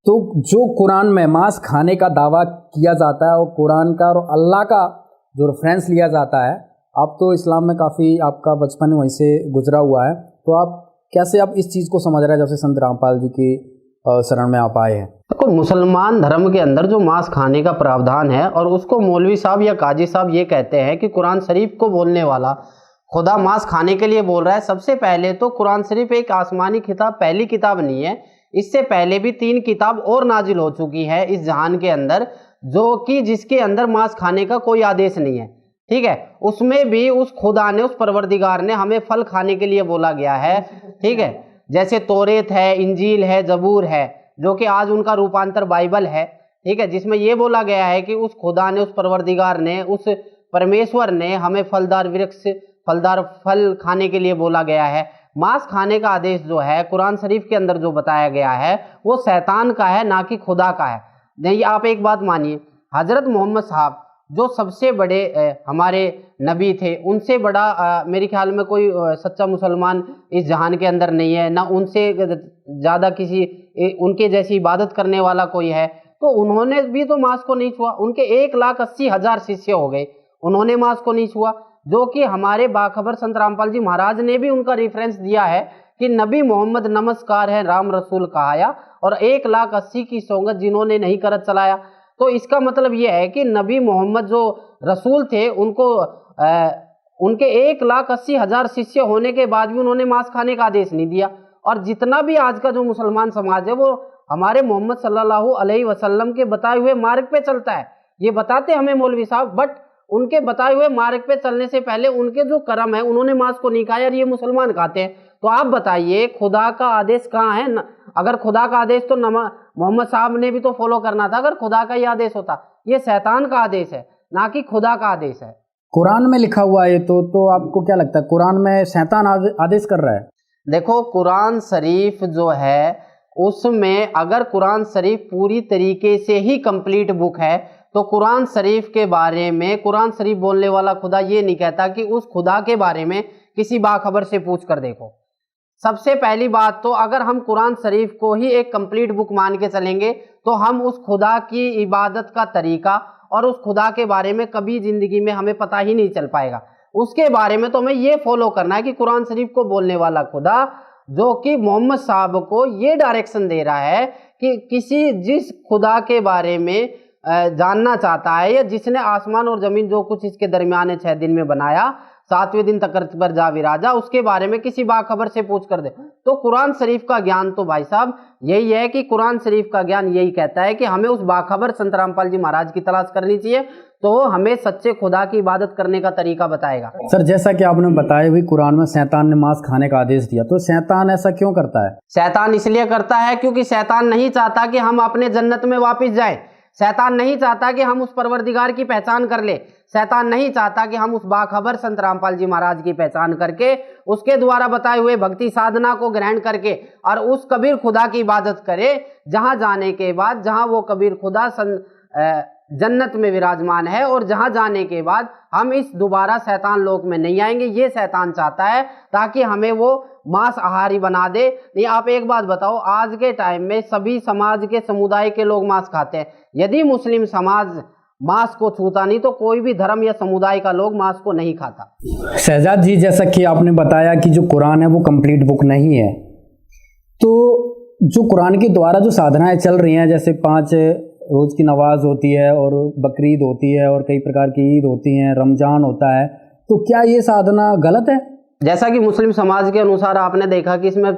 तो जो कुरान में मांस खाने का दावा किया जाता है और कुरान का और अल्लाह का जो रेफरेंस लिया जाता है, अब तो इस्लाम में काफ़ी आपका बचपन वहीं से गुजरा हुआ है, तो आप कैसे आप इस चीज़ को समझ रहे हैं जब से संत रामपाल जी की शरण में आप आए हैं? देखो, मुसलमान धर्म के अंदर जो मांस खाने का प्रावधान है और उसको मौलवी साहब या काजी साहब ये कहते हैं कि कुरान शरीफ को बोलने वाला खुदा मांस खाने के लिए बोल रहा है। सबसे पहले तो कुरान शरीफ एक आसमानी किताब, पहली किताब नहीं है, इससे पहले भी 3 किताब और नाजिल हो चुकी है इस जहान के अंदर, जो कि जिसके अंदर मांस खाने का कोई आदेश नहीं है। ठीक है, उसमें भी उस खुदा ने, उस परवरदिगार ने हमें फल खाने के लिए बोला गया है। ठीक है, जैसे तौरेत है, इंजील है, जबूर है, जो कि आज उनका रूपांतर बाइबल है। ठीक है, जिसमें यह बोला गया है कि उस खुदा ने, उस परवरदिगार ने, उस परमेश्वर ने हमें फलदार फल खाने के लिए बोला गया है। मांस खाने का आदेश जो है कुरान शरीफ के अंदर जो बताया गया है वो शैतान का है, ना कि खुदा का है। नहीं, आप एक बात मानिए, हजरत मोहम्मद साहब जो सबसे बड़े हमारे नबी थे, उनसे बड़ा मेरे ख्याल में कोई सच्चा मुसलमान इस जहान के अंदर नहीं है, ना उनसे ज़्यादा किसी उनके जैसी इबादत करने वाला कोई है। तो उन्होंने भी तो मांस को नहीं छुआ, उनके 1,80,000 शिष्य हो गए, उन्होंने मांस को नहीं छुआ। जो कि हमारे बाखबर संत रामपाल जी महाराज ने भी उनका रेफरेंस दिया है कि नबी मोहम्मद नमस्कार है राम रसूल कहाया, और 1,80,000 की सौगत जिन्होंने नहीं करत चलाया। तो इसका मतलब यह है कि नबी मोहम्मद जो रसूल थे, उनके 1,80,000 शिष्य होने के बाद भी उन्होंने मांस खाने का आदेश नहीं दिया। और जितना भी आज का जो मुसलमान समाज है वो हमारे मोहम्मद सल्लल्लाहु अलैहि वसल्लम के बताए हुए मार्ग पे चलता है, ये बताते हमें मौलवी साहब, बट उनके बताए हुए मार्ग पे चलने से पहले उनके जो कर्म है, उन्होंने मांस को नहीं खाया और ये मुसलमान खाते हैं। तो आप बताइए, खुदा का आदेश कहाँ है? अगर खुदा का आदेश तो मोहम्मद साहब ने भी तो फॉलो करना था। अगर खुदा का ये आदेश होता, ये शैतान का आदेश है, ना कि खुदा का आदेश है। कुरान में लिखा हुआ है तो आपको क्या लगता है, कुरान में शैतान आदेश कर रहा है? देखो, कुरान शरीफ जो है उसमें अगर कुरान शरीफ पूरी तरीके से ही कंप्लीट बुक है तो कुरान शरीफ के बारे में, कुरान शरीफ बोलने वाला खुदा ये नहीं कहता कि उस खुदा के बारे में किसी बाखबर से पूछ कर देखो। सबसे पहली बात तो अगर हम कुरान शरीफ को ही एक कंप्लीट बुक मान के चलेंगे तो हम उस खुदा की इबादत का तरीका और उस खुदा के बारे में कभी जिंदगी में हमें पता ही नहीं चल पाएगा। उसके बारे में तो हमें ये फॉलो करना है कि कुरान शरीफ को बोलने वाला खुदा, जो कि मोहम्मद साहब को ये डायरेक्शन दे रहा है कि जिस खुदा के बारे में जानना चाहता है, या जिसने आसमान और जमीन जो कुछ इसके दरमियान 6 दिन में बनाया, 7वें दिन तक पर जा विराजा, उसके बारे में किसी बाखबर से पूछ कर दे। तो कुरान शरीफ का ज्ञान तो भाई साहब यही है कि कुरान शरीफ का ज्ञान यही कहता है कि हमें उस बाखबर संत रामपाल जी महाराज की तलाश करनी चाहिए, तो हमें सच्चे खुदा की इबादत करने का तरीका बताएगा। सर, जैसा कि आपने बताया हुई कुरान में शैतान ने मांस खाने का आदेश दिया, तो शैतान ऐसा क्यों करता है? शैतान इसलिए करता है क्योंकि शैतान नहीं चाहता कि हम अपने जन्नत में वापस जाएं। शैतान नहीं चाहता कि हम उस परवरदिगार की पहचान कर ले। शैतान नहीं चाहता कि हम उस बाखबर संत रामपाल जी महाराज की पहचान करके, उसके द्वारा बताए हुए भक्ति साधना को ग्रहण करके और उस कबीर खुदा की इबादत करे, जहां जाने के बाद, जहां वो कबीर खुदा जन्नत में विराजमान है, और जहां जाने के बाद हम इस दोबारा शैतान लोक में नहीं आएंगे। ये शैतान चाहता है ताकि हमें वो मांस आहारी बना दे। नहीं, आप एक बात बताओ, आज के टाइम में सभी समाज के, समुदाय के लोग मांस खाते हैं। यदि मुस्लिम समाज मांस को छूता नहीं, तो कोई भी धर्म या समुदाय का लोग मांस को नहीं खाता। शहजाद जी, जैसा कि आपने बताया कि जो कुरान है वो कंप्लीट बुक नहीं है, तो जो कुरान के द्वारा जो साधनाएं चल रही हैं, जैसे 5 रोज की नमाज होती है और बकरीद होती है और कई प्रकार की ईद होती हैं, रमजान होता है, तो क्या ये साधना गलत है? जैसा कि मुस्लिम समाज के अनुसार आपने देखा कि इसमें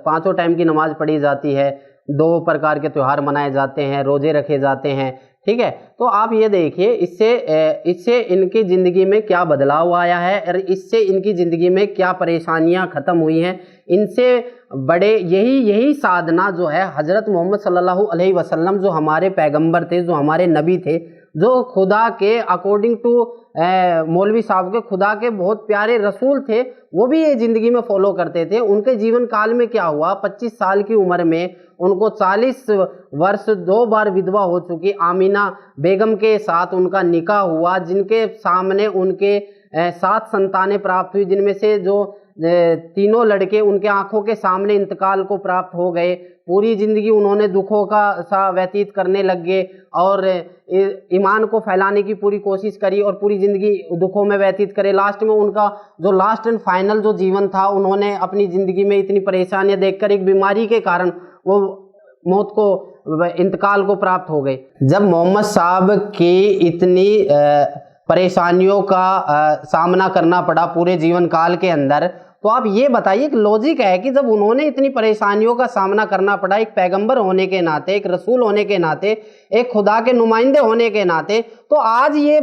5 टाइम की नमाज पढ़ी जाती है, 2 प्रकार के त्यौहार मनाए जाते हैं, रोजे रखे जाते हैं, ठीक है। तो आप ये देखिए इससे इनकी ज़िंदगी में क्या बदलाव आया है और इससे इनकी ज़िंदगी में क्या परेशानियां ख़त्म हुई हैं। इनसे बड़े यही साधना जो है हज़रत मोहम्मद सल्लल्लाहु अलैहि वसल्लम, जो हमारे पैगंबर थे, जो हमारे नबी थे, जो खुदा के अकॉर्डिंग टू मौलवी साहब के खुदा के बहुत प्यारे रसूल थे, वो भी ये ज़िंदगी में फॉलो करते थे। उनके जीवन काल में क्या हुआ, 25 साल की उम्र में उनको 40 वर्ष 2 बार विधवा हो चुकी आमीना बेगम के साथ उनका निकाह हुआ, जिनके सामने उनके 7 संतानें प्राप्त हुई, जिनमें से जो 3 लड़के उनके आंखों के सामने इंतकाल को प्राप्त हो गए। पूरी ज़िंदगी उन्होंने दुखों का सा व्यतीत करने लग गए और ईमान को फैलाने की पूरी कोशिश करी और पूरी ज़िंदगी दुखों में व्यतीत करे। लास्ट में उनका जो लास्ट एंड फाइनल जो जीवन था, उन्होंने अपनी ज़िंदगी में इतनी परेशानियां देखकर एक बीमारी के कारण वो मौत को इंतकाल को प्राप्त हो गए। जब मोहम्मद साहब की इतनी परेशानियों का सामना करना पड़ा पूरे जीवन काल के अंदर, तो आप ये बताइए कि लॉजिक है कि जब उन्होंने इतनी परेशानियों का सामना करना पड़ा, एक पैगंबर होने के नाते, एक रसूल होने के नाते, एक खुदा के नुमाइंदे होने के नाते, तो आज ये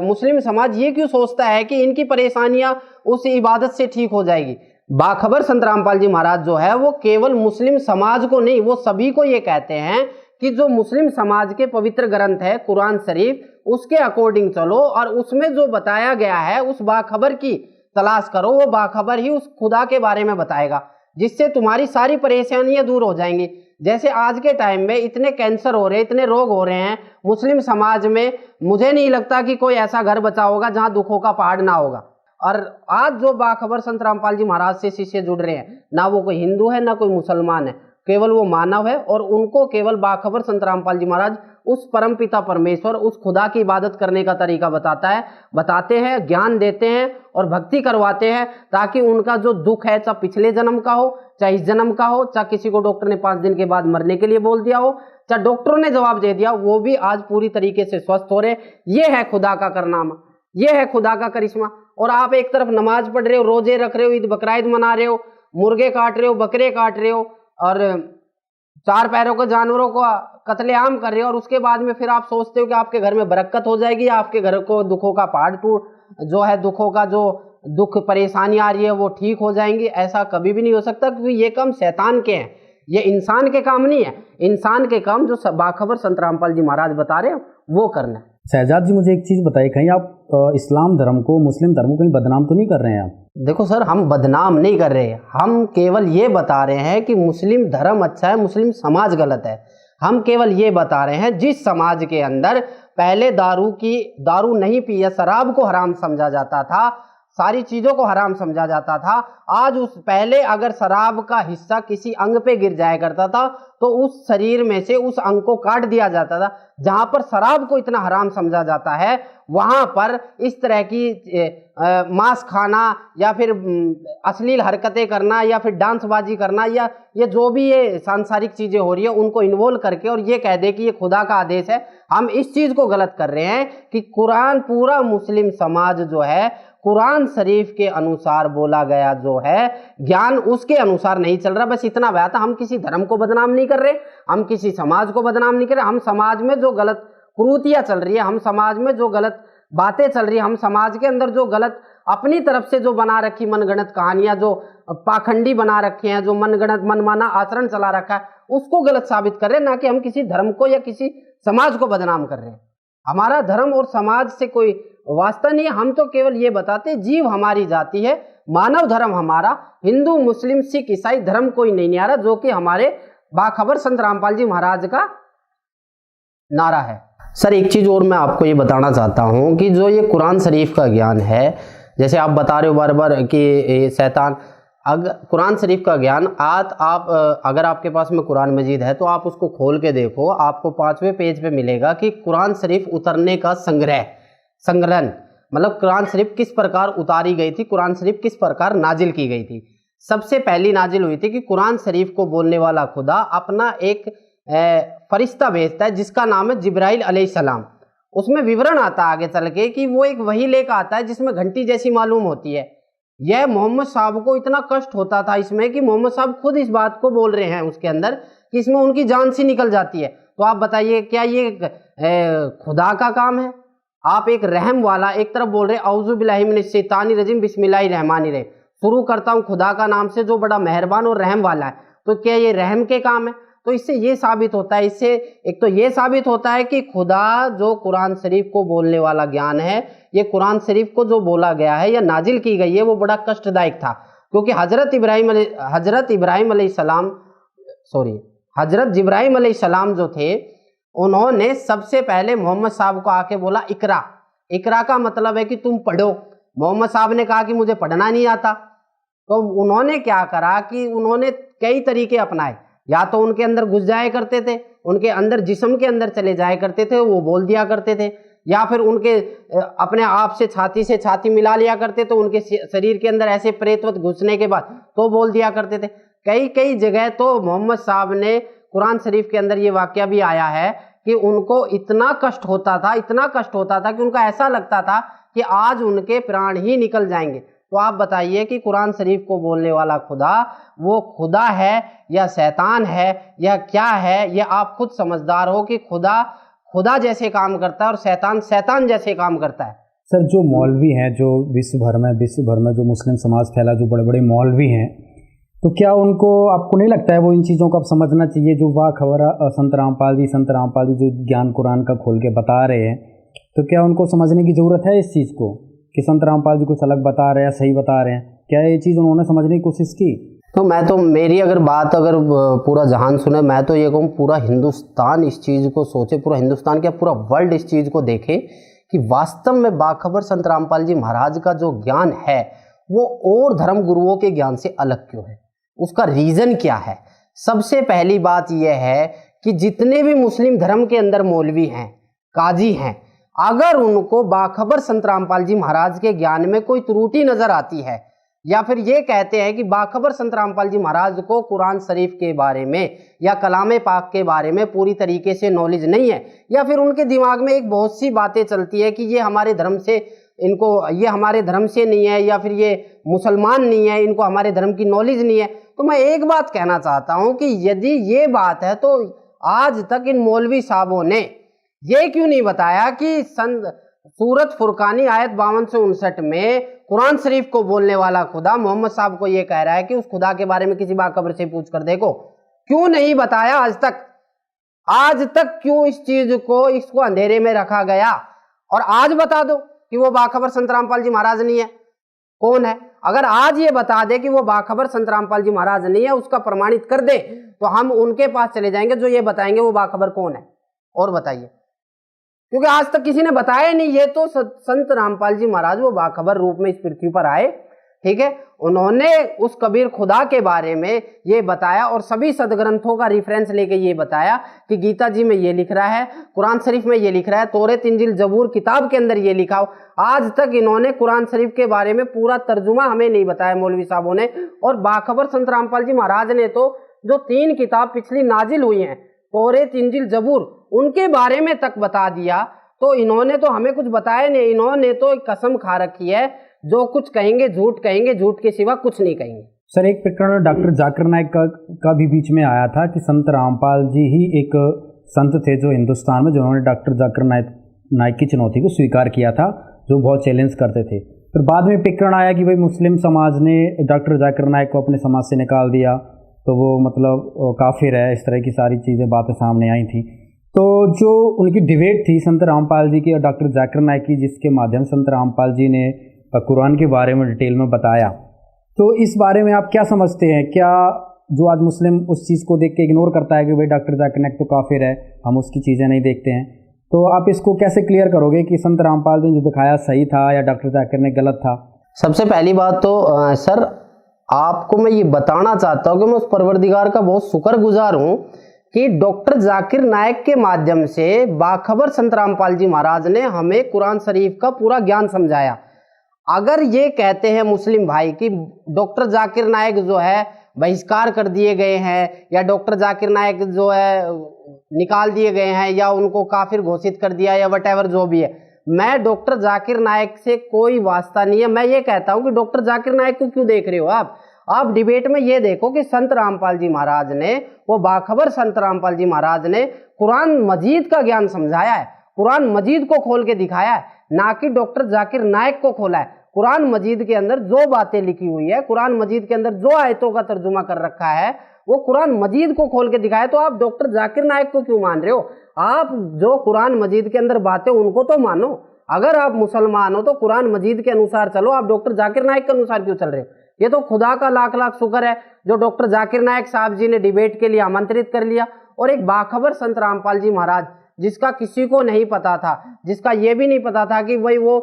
मुस्लिम समाज ये क्यों सोचता है कि इनकी परेशानियां उस इबादत से ठीक हो जाएगी। बाखबर संत रामपाल जी महाराज जो है वो केवल मुस्लिम समाज को नहीं, वो सभी को ये कहते हैं कि जो मुस्लिम समाज के पवित्र ग्रंथ है कुरान शरीफ, उसके अकॉर्डिंग चलो और उसमें जो बताया गया है उस बाखबर की तलाश करो। वो बाखबर ही उस खुदा के बारे में बताएगा, जिससे तुम्हारी सारी परेशानियां दूर हो जाएंगी। जैसे आज के टाइम में इतने कैंसर हो रहे हैं, इतने रोग हो रहे हैं मुस्लिम समाज में, मुझे नहीं लगता कि कोई ऐसा घर बचा होगा जहां दुखों का पहाड़ ना होगा। और आज जो बाखबर संत रामपाल जी महाराज से शिष्य जुड़ रहे हैं, ना वो कोई हिंदू है ना कोई मुसलमान है, केवल वो मानव है और उनको केवल बाखबर संत रामपाल जी महाराज उस परमपिता परमेश्वर, उस खुदा की इबादत करने का तरीका बताते हैं, ज्ञान देते हैं और भक्ति करवाते हैं, ताकि उनका जो दुख है, चाहे पिछले जन्म का हो चाहे इस जन्म का हो, चाहे किसी को डॉक्टर ने 5 दिन के बाद मरने के लिए बोल दिया हो, चाहे डॉक्टरों ने जवाब दे दिया, वो भी आज पूरी तरीके से स्वस्थ हो रहे। ये है खुदा का करनामा, ये है खुदा का करिश्मा। और आप एक तरफ नमाज पढ़ रहे हो, रोजे रख रहे हो, ईद बकराईद मना रहे हो, मुर्गे काट रहे हो, बकरे काट रहे हो और 4 पैरों के जानवरों को कत्लेआम कर रहे हो, और उसके बाद में फिर आप सोचते हो कि आपके घर में बरकत हो जाएगी या आपके घर को दुखों का पहाड़ जो है दुखों का जो दुख परेशानी आ रही है वो ठीक हो जाएंगी। ऐसा कभी भी नहीं हो सकता, क्योंकि ये काम शैतान के हैं, ये इंसान के काम नहीं है। इंसान के काम जो बाखबर संत रामपाल जी महाराज बता रहे हैं वो करना है। शहजाद जी, मुझे एक चीज़ बताइए, कहीं आप इस्लाम धर्म को, मुस्लिम धर्म को कहीं बदनाम तो नहीं कर रहे हैं आप? देखो सर, हम बदनाम नहीं कर रहे, हम केवल ये बता रहे हैं कि मुस्लिम धर्म अच्छा है, मुस्लिम समाज गलत है। हम केवल ये बता रहे हैं जिस समाज के अंदर पहले दारू नहीं पी या शराब को हराम समझा जाता था, सारी चीज़ों को हराम समझा जाता था, आज उस पहले अगर शराब का हिस्सा किसी अंग पे गिर जाया करता था तो उस शरीर में से उस अंग को काट दिया जाता था। जहाँ पर शराब को इतना हराम समझा जाता है, वहाँ पर इस तरह की मांस खाना या फिर अश्लील हरकतें करना या फिर डांसबाजी करना या ये जो भी ये सांसारिक चीज़ें हो रही है उनको इन्वॉल्व करके और ये कह दे कि ये खुदा का आदेश है, हम इस चीज़ को गलत कर रहे हैं कि कुरान, पूरा मुस्लिम समाज जो है कुरान शरीफ के अनुसार बोला गया जो है ज्ञान, उसके अनुसार नहीं चल रहा। बस इतना बात है, हम किसी धर्म को बदनाम नहीं कर रहे, हम किसी समाज को बदनाम नहीं कर रहे। हम समाज में जो गलत कुरीतियां चल रही है, हम समाज में जो गलत बातें चल रही है, हम समाज के अंदर जो गलत अपनी तरफ से जो बना रखी मनगढ़ंत कहानियां, जो पाखंडी बना रखे हैं, जो मनगढ़ंत मनमाना आचरण चला रखा है, उसको गलत साबित कर रहे हैं, ना कि हम किसी धर्म को या किसी समाज को बदनाम कर रहे हैं। हमारा धर्म और समाज से कोई वास्ता नहीं है, हम तो केवल ये बताते जीव हमारी जाति है, मानव धर्म हमारा, हिंदू मुस्लिम सिख ईसाई धर्म कोई नहीं न्यारा, जो कि हमारे बाखबर संत रामपाल जी महाराज का नारा है। सर एक चीज़ और मैं आपको ये बताना चाहता हूँ कि जो ये कुरान शरीफ का ज्ञान है, जैसे आप बता रहे हो बार बार कि शैतान, अगर कुरान शरीफ का ज्ञान आज आप अगर आपके पास में कुरान मजीद है तो आप उसको खोल के देखो, आपको 5वें पेज पे मिलेगा कि कुरान शरीफ उतरने का संग्रहण, मतलब कुरान शरीफ किस प्रकार उतारी गई थी, कुरान शरीफ किस प्रकार नाजिल की गई थी। सबसे पहली नाजिल हुई थी कि कुरान शरीफ को बोलने वाला खुदा अपना एक फरिश्ता भेजता है जिसका नाम है जिब्राइल अलैहिस्सलाम। उसमें विवरण आता है आगे चल के कि वो एक वही लेकर आता है जिसमें घंटी जैसी मालूम होती है। यह मोहम्मद साहब को इतना कष्ट होता था इसमें कि मोहम्मद साहब खुद इस बात को बोल रहे हैं उसके अंदर कि इसमें उनकी जान सी निकल जाती है। तो आप बताइए क्या ये खुदा का काम है? आप एक रहम वाला एक तरफ बोल रहे औज़ु बिल्लाहि मिनश शैतानिर रजीम बिस्मिल्लाहिर रहमानिर रहीम, शुरू करता हूँ खुदा का नाम से जो बड़ा मेहरबान और रहम वाला है। तो क्या ये रहम के काम है? तो इससे ये साबित होता है, इससे एक तो ये साबित होता है कि खुदा जो कुरान शरीफ को बोलने वाला ज्ञान है, ये कुरान शरीफ को जो बोला गया है या नाजिल की गई है वो बड़ा कष्टदायक था। क्योंकि हजरत जिब्राहीम अलैहिस्सलाम जो थे उन्होंने सबसे पहले मोहम्मद साहब को आके बोला इकरा। इकरा का मतलब है कि तुम पढ़ो। मोहम्मद साहब ने कहा कि मुझे पढ़ना नहीं आता। तो उन्होंने क्या करा कि उन्होंने कई तरीके अपनाए, या तो उनके अंदर घुस जाया करते थे, उनके अंदर जिस्म के अंदर चले जाया करते थे, वो बोल दिया करते थे, या फिर उनके अपने आप से छाती मिला लिया करते तो उनके शरीर के अंदर ऐसे प्रेतवत घुसने के बाद तो बोल दिया करते थे। कई जगह तो मोहम्मद साहब ने कुरान शरीफ के अंदर ये वाकया भी आया है कि उनको इतना कष्ट होता था कि उनका ऐसा लगता था कि आज उनके प्राण ही निकल जाएंगे। तो आप बताइए कि कुरान शरीफ को बोलने वाला खुदा वो खुदा है या शैतान है या क्या है? ये आप खुद समझदार हो कि खुदा जैसे काम करता है और शैतान जैसे काम करता है। सर, जो मौलवी हैं जो विश्व भर में जो मुस्लिम समाज फैला, जो बड़े बड़े मौलवी हैं, तो क्या आपको नहीं लगता है वो इन चीज़ों को अब समझना चाहिए? जो खबर संत रामपाल जी जो ज्ञान कुरान का खोल के बता रहे हैं, तो क्या उनको समझने की ज़रूरत है इस चीज़ को कि संत रामपाल जी कुछ अलग बता रहे हैं, सही बता रहे हैं? क्या ये चीज़ उन्होंने समझने की कोशिश की? तो मेरी अगर पूरा जहान सुने, मैं तो ये कहूँ पूरा हिंदुस्तान इस चीज़ को सोचे, पूरा हिंदुस्तान क्या पूरा वर्ल्ड इस चीज़ को देखे कि वास्तव में बाखबर संत रामपाल जी महाराज का जो ज्ञान है वो और धर्म गुरुओं के ज्ञान से अलग क्यों है, उसका रीज़न क्या है। सबसे पहली बात यह है कि जितने भी मुस्लिम धर्म के अंदर मौलवी हैं, काजी हैं, अगर उनको बाखबर संत रामपाल जी महाराज के ज्ञान में कोई त्रुटि नजर आती है या फिर ये कहते हैं कि बाखबर संत रामपाल जी महाराज को कुरान शरीफ के बारे में या कलाम पाक के बारे में पूरी तरीके से नॉलेज नहीं है, या फिर उनके दिमाग में एक बहुत सी बातें चलती है कि ये हमारे धर्म से नहीं है या फिर ये मुसलमान नहीं है, इनको हमारे धर्म की नॉलेज नहीं है, तो मैं एक बात कहना चाहता हूं कि यदि ये बात है तो आज तक इन मौलवी साहबों ने ये क्यों नहीं बताया कि सूरत फुरकानी आयत 52 से 59 में कुरान शरीफ को बोलने वाला खुदा मोहम्मद साहब को ये कह रहा है कि उस खुदा के बारे में किसी बाखबर से पूछ कर देखो। क्यों नहीं बताया आज तक क्यों इस चीज को इसको अंधेरे में रखा गया? और आज बता दो कि वो बाखबर संत रामपाल जी महाराज नहीं है, कौन है? अगर आज ये बता दे कि वो बाखबर संत रामपाल जी महाराज नहीं है, उसका प्रमाणित कर दे, तो हम उनके पास चले जाएंगे जो ये बताएंगे वो बाखबर कौन है। और बताइए, क्योंकि आज तक किसी ने बताया नहीं। ये तो संत रामपाल जी महाराज वो बाखबर रूप में इस पृथ्वी पर आए, ठीक है, उन्होंने उस कबीर खुदा के बारे में ये बताया और सभी सदग्रंथों का रेफरेंस लेके ये बताया कि गीता जी में ये लिख रहा है, कुरान शरीफ में ये लिख रहा है, तौरात इंजील जबूर किताब के अंदर ये लिखा हो। आज तक इन्होंने कुरान शरीफ के बारे में पूरा तर्जुमा हमें नहीं बताया मौलवी साहबों ने। और बाखबर संत रामपाल जी महाराज ने तो जो 3 किताब पिछली नाजिल हुई हैं, तौरात इंजील जबूर, उनके बारे में तक बता दिया। तो इन्होंने तो हमें कुछ बताया नहीं, इन्होंने तो एक कसम खा रखी है, जो कुछ कहेंगे, झूठ के सिवा कुछ नहीं कहेंगे। सर, एक प्रकरण डॉक्टर जाकिर नाइक का भी बीच में आया था कि संत रामपाल जी ही एक संत थे जो हिंदुस्तान में, जिन्होंने डॉक्टर जाकिर नाइक की चुनौती को स्वीकार किया था, जो बहुत चैलेंज करते थे। फिर बाद में प्रकरण आया कि भाई मुस्लिम समाज ने डॉक्टर जाकिर नाइक को अपने समाज से निकाल दिया, तो वो मतलब काफिर है, इस तरह की सारी चीज़ें बातें सामने आई थी। तो जो उनकी डिबेट थी संत रामपाल जी की और डॉक्टर जाकिर नाइक की, जिसके माध्यम संत रामपाल जी ने कुरान के बारे में डिटेल में बताया, तो इस बारे में आप क्या समझते हैं? क्या जो आज मुस्लिम उस चीज़ को देख के इग्नोर करता है कि भाई डॉक्टर जाकिर नाइक तो काफिर है, हम उसकी चीज़ें नहीं देखते हैं, तो आप इसको कैसे क्लियर करोगे कि संत रामपाल जी ने जो दिखाया सही था या डॉक्टर जाकिर ने गलत था? सबसे पहली बात तो सर, आपको मैं ये बताना चाहता हूँ कि मैं उस परवरदिगार का बहुत शुक्रगुजार हूँ कि डॉक्टर जाकिर नायक के माध्यम से बाखबर संत रामपाल जी महाराज ने हमें कुरान शरीफ का पूरा ज्ञान समझाया। अगर ये कहते हैं मुस्लिम भाई कि डॉक्टर जाकिर नायक जो है बहिष्कार कर दिए गए हैं, या डॉक्टर जाकिर नायक जो है निकाल दिए गए हैं, या उनको काफिर घोषित कर दिया, या वटेवर जो भी है, मैं डॉक्टर जाकिर नायक से कोई वास्ता नहीं है। मैं ये कहता हूं कि डॉक्टर जाकिर नायक को क्यों देख रहे हो आप डिबेट में ये देखो कि संत रामपाल जी महाराज ने, वो बाखबर संत रामपाल जी महाराज ने कुरान मजीद का ज्ञान समझाया है, कुरान मजीद को खोल के दिखाया है, ना कि डॉक्टर जाकिर नायक को खोला है। कुरान मजीद के अंदर जो बातें लिखी हुई है, कुरान मजीद के अंदर जो आयतों का तर्जुमा कर रखा है, वो कुरान मजीद को खोल के दिखाया। तो आप डॉक्टर जाकिर नायक को क्यों मान रहे हो? आप जो कुरान मजीद के अंदर बातें उनको तो मानो। अगर आप मुसलमान हो तो कुरान मजीद के अनुसार चलो, आप डॉक्टर जाकिर नायक के अनुसार क्यों चल रहे हो? ये तो खुदा का लाख लाख शुक्र है जो डॉक्टर जाकिर नायक साहब जी ने डिबेट के लिए आमंत्रित कर लिया, और एक बाखबर संत रामपाल जी महाराज जिसका किसी को नहीं पता था, जिसका ये भी नहीं पता था कि भाई वो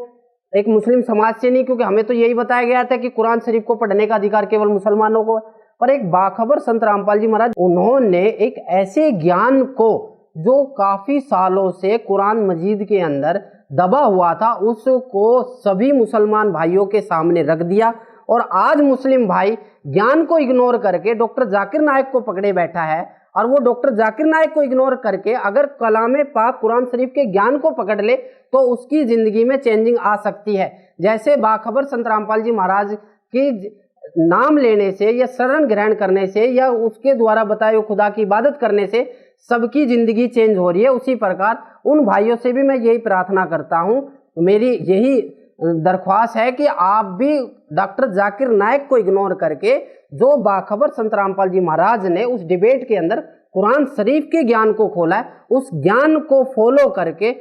एक मुस्लिम समाज से नहीं, क्योंकि हमें तो यही बताया गया था कि कुरान शरीफ को पढ़ने का अधिकार केवल मुसलमानों को, पर एक बाखबर संत रामपाल जी महाराज, उन्होंने एक ऐसे ज्ञान को जो काफी सालों से कुरान मजीद के अंदर दबा हुआ था, उसको सभी मुसलमान भाइयों के सामने रख दिया। और आज मुस्लिम भाई ज्ञान को इग्नोर करके डॉक्टर जाकिर नायक को पकड़े बैठा है, और वो डॉक्टर जाकिर नायक को इग्नोर करके अगर कलामे पाक कुरान शरीफ के ज्ञान को पकड़ ले तो उसकी जिंदगी में चेंजिंग आ सकती है। जैसे बाखबर संत रामपाल जी महाराज की नाम लेने से, या शरण ग्रहण करने से, या उसके द्वारा बताए हुए खुदा की इबादत करने से सबकी जिंदगी चेंज हो रही है, उसी प्रकार उन भाइयों से भी मैं यही प्रार्थना करता हूँ, मेरी यही दरख्वास्त है कि आप भी डॉक्टर जाकिर नायक को इग्नोर करके जो बाखबर संत रामपाल जी महाराज ने उस डिबेट के अंदर कुरान शरीफ के ज्ञान को खोला है, उस ज्ञान को फॉलो करके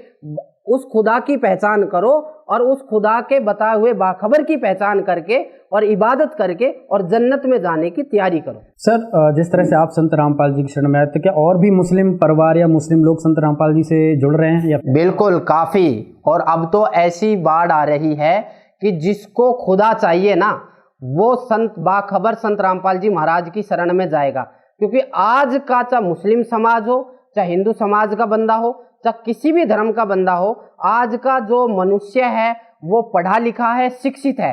उस खुदा की पहचान करो, और उस खुदा के बताए हुए बाखबर की पहचान करके और इबादत करके और जन्नत में जाने की तैयारी करो। सर, जिस तरह से आप संत रामपाल जी की शरण में आए, तो क्या और भी मुस्लिम परिवार या मुस्लिम लोग संत रामपाल जी से जुड़ रहे हैं या? बिल्कुल, काफी। और अब तो ऐसी बाढ़ आ रही है कि जिसको खुदा चाहिए ना, वो संत बाखबर संत रामपाल जी महाराज की शरण में जाएगा। क्योंकि आज का चाहे मुस्लिम समाज हो, चाहे हिंदू समाज का बंदा हो, चाहे किसी भी धर्म का बंदा हो, आज का जो मनुष्य है वो पढ़ा लिखा है, शिक्षित है।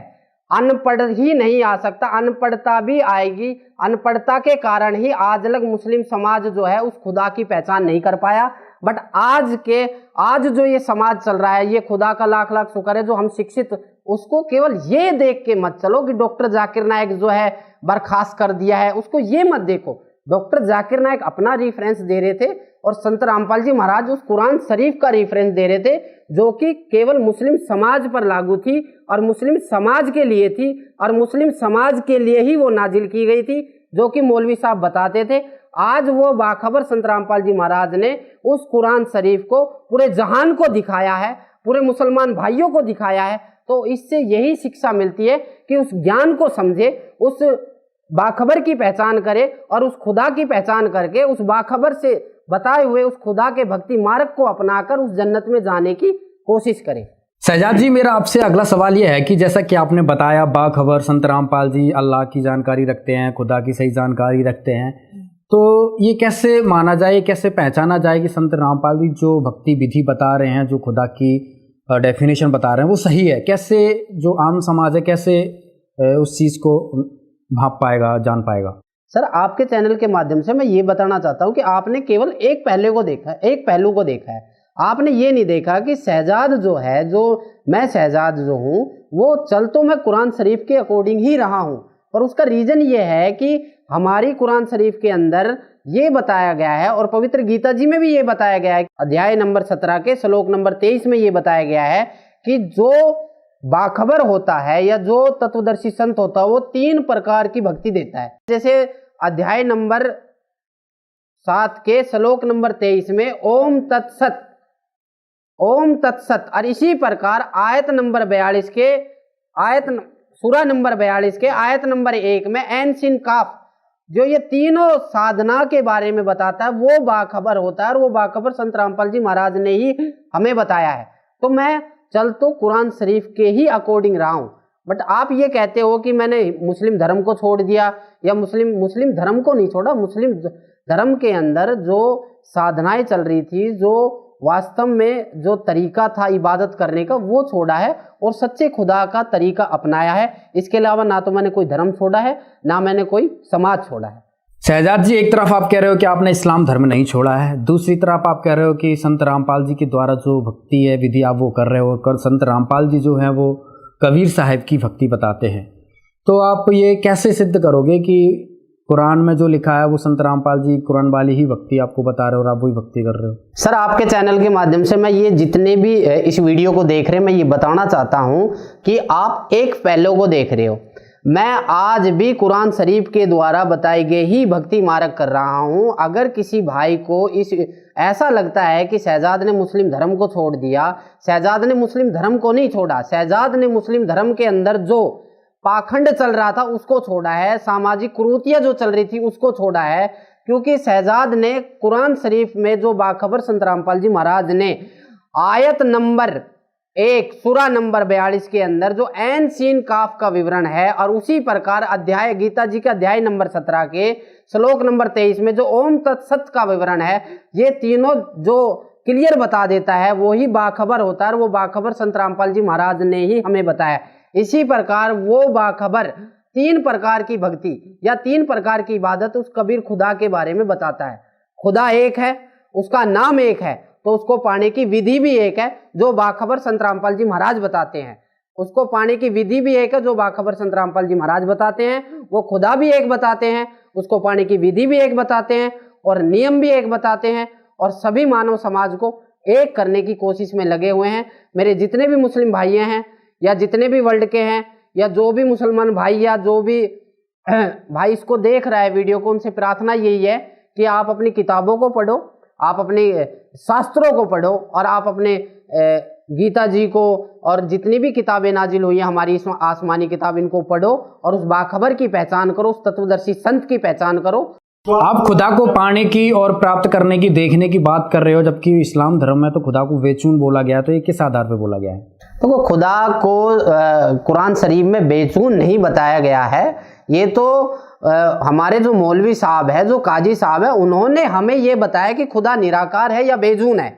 अनपढ़ ही नहीं आ सकता, अनपढ़ता भी आएगी। अनपढ़ता के कारण ही आज लग मुस्लिम समाज जो है उस खुदा की पहचान नहीं कर पाया। बट आज जो ये समाज चल रहा है, ये खुदा का लाख लाख शुक्र है जो हम शिक्षित, उसको केवल ये देख के मत चलो कि डॉक्टर जाकिर नायक जो है बर्खास्त कर दिया है, उसको ये मत देखो। डॉक्टर जाकिर नायक अपना रेफरेंस दे रहे थे और संत रामपाल जी महाराज उस कुरान शरीफ का रेफरेंस दे रहे थे, जो कि केवल मुस्लिम समाज पर लागू थी और मुस्लिम समाज के लिए थी, और मुस्लिम समाज के लिए ही वो नाजिल की गई थी, जो कि मौलवी साहब बताते थे। आज वो बाखबर संत रामपाल जी महाराज ने उस कुरान शरीफ को पूरे जहान को दिखाया है, पूरे मुसलमान भाइयों को दिखाया है। तो इससे यही शिक्षा मिलती है कि उस ज्ञान को समझे, उस बाखबर की पहचान करे, और उस खुदा की पहचान करके उस बाखबर से बताए हुए उस खुदा के भक्ति मार्ग को अपनाकर उस जन्नत में जाने की कोशिश करें। शहजाद जी, मेरा आपसे अगला सवाल यह है कि जैसा कि आपने बताया बाखबर संत रामपाल जी अल्लाह की जानकारी रखते हैं, खुदा की सही जानकारी रखते हैं, तो ये कैसे माना जाए, कैसे पहचाना जाए कि संत रामपाल जी जो भक्ति विधि बता रहे हैं, जो खुदा की डेफिनेशन बता रहे हैं, वो सही है? कैसे जो आम समाज है कैसे उस चीज़ को भाप पाएगा, जान पाएगा? सर, आपके चैनल के माध्यम से मैं ये बताना चाहता हूँ कि आपने केवल एक पहलू को देखा है। आपने ये नहीं देखा कि शहजाद जो है, जो मैं शहजाद जो हूँ, वो चल तो मैं कुरान शरीफ के अकॉर्डिंग ही रहा हूँ, पर उसका रीज़न ये है कि हमारी कुरान शरीफ के अंदर ये बताया गया है, और पवित्र गीता जी में भी ये बताया गया है, अध्याय नंबर 17 के श्लोक नंबर 23 में ये बताया गया है कि जो बाखबर होता है या जो तत्वदर्शी संत होता है वो 3 प्रकार की भक्ति देता है। जैसे अध्याय नंबर 7 के श्लोक नंबर 23 में ओम तत्सत, ओम तत्सत, और इसी प्रकार आयत नंबर 42 के सूरा नंबर 42 के आयत नंबर 1 में एन सिन काफ, जो ये तीनों साधना के बारे में बताता है, वो बाखबर होता है, और वो बाखबर संत रामपाल जी महाराज ने ही हमें बताया है। तो मैं चल तो कुरान शरीफ के ही अकॉर्डिंग रहा हूँ, बट आप ये कहते हो कि मैंने मुस्लिम धर्म को छोड़ दिया, या मुस्लिम धर्म को नहीं छोड़ा, मुस्लिम धर्म के अंदर जो साधनाएं चल रही थी, जो वास्तव में जो तरीका था इबादत करने का, वो छोड़ा है और सच्चे खुदा का तरीका अपनाया है। इसके अलावा ना तो मैंने कोई धर्म छोड़ा है, ना मैंने कोई समाज छोड़ा है। शहजाद जी, एक तरफ आप कह रहे हो कि आपने इस्लाम धर्म नहीं छोड़ा है, दूसरी तरफ आप कह रहे हो कि संत रामपाल जी के द्वारा जो भक्ति है विधि आप वो कर रहे हो, और संत रामपाल जी जो हैं वो कबीर साहब की भक्ति बताते हैं। तो आप ये कैसे सिद्ध करोगे कि कुरान में जो लिखा है वो संत रामपाल जी कुरान वाली ही भक्ति आपको बता रहे हो और आप वही भक्ति कर रहे हो? सर, आपके चैनल के माध्यम से मैं ये जितने भी इस वीडियो को देख रहे हैं, मैं ये बताना चाहता हूँ कि आप एक पहलू को देख रहे हो। मैं आज भी कुरान शरीफ के द्वारा बताए गए ही भक्ति मार्ग कर रहा हूं। अगर किसी भाई को ऐसा लगता है कि शहजाद ने मुस्लिम धर्म को छोड़ दिया, शहजाद ने मुस्लिम धर्म को नहीं छोड़ा, शहजाद ने मुस्लिम धर्म के अंदर जो पाखंड चल रहा था उसको छोड़ा है, सामाजिक कुरीतियां जो चल रही थी उसको छोड़ा है। क्योंकि शहजाद ने कुरान शरीफ में जो बाखबर संत रामपाल जी महाराज ने आयत नंबर 1 सूरा नंबर 42 के अंदर जो ऐन सीन काफ का विवरण है, और उसी प्रकार अध्याय गीता जी के अध्याय नंबर 17 के श्लोक नंबर 23 में जो ओम तत्सत का विवरण है, ये तीनों जो क्लियर बता देता है वही बाखबर होता है, और वो बाखबर संत रामपाल जी महाराज ने ही हमें बताया। इसी प्रकार वो बाखबर 3 प्रकार की भक्ति या 3 प्रकार की इबादत उस कबीर खुदा के बारे में बताता है। खुदा एक है, उसका नाम एक है, तो उसको पाने की विधि भी एक है जो बाखबर संत रामपाल जी महाराज बताते हैं। उसको पाने की विधि भी एक है जो बाखबर संत रामपाल जी महाराज बताते हैं। वो खुदा भी एक बताते हैं, उसको पाने की विधि भी एक बताते हैं, और नियम भी एक बताते हैं, और सभी मानव समाज को एक करने की कोशिश में लगे हुए हैं। मेरे जितने भी मुस्लिम भाई हैं या जितने भी वर्ल्ड के हैं या जो भी मुसलमान भाई या जो भी भाई इसको देख रहा है वीडियो को, उनसे प्रार्थना यही है कि आप अपनी किताबों को पढ़ो, आप अपने शास्त्रों को पढ़ो, और आप अपने गीता जी को और जितनी भी किताबें नाजिल हुई हैं हमारी आसमानी किताब, इनको पढ़ो और उस बाखबर की पहचान करो, उस तत्वदर्शी संत की पहचान करो। आप खुदा को पाने की और प्राप्त करने की, देखने की बात कर रहे हो, जबकि इस्लाम धर्म में तो खुदा को बेचून बोला गया है, तो ये किस आधार पर बोला गया है? तो खुदा को कुरान शरीफ में बेचून नहीं बताया गया है। ये तो हमारे जो मौलवी साहब है, जो काजी साहब है, उन्होंने हमें ये बताया कि खुदा निराकार है या बेजून है।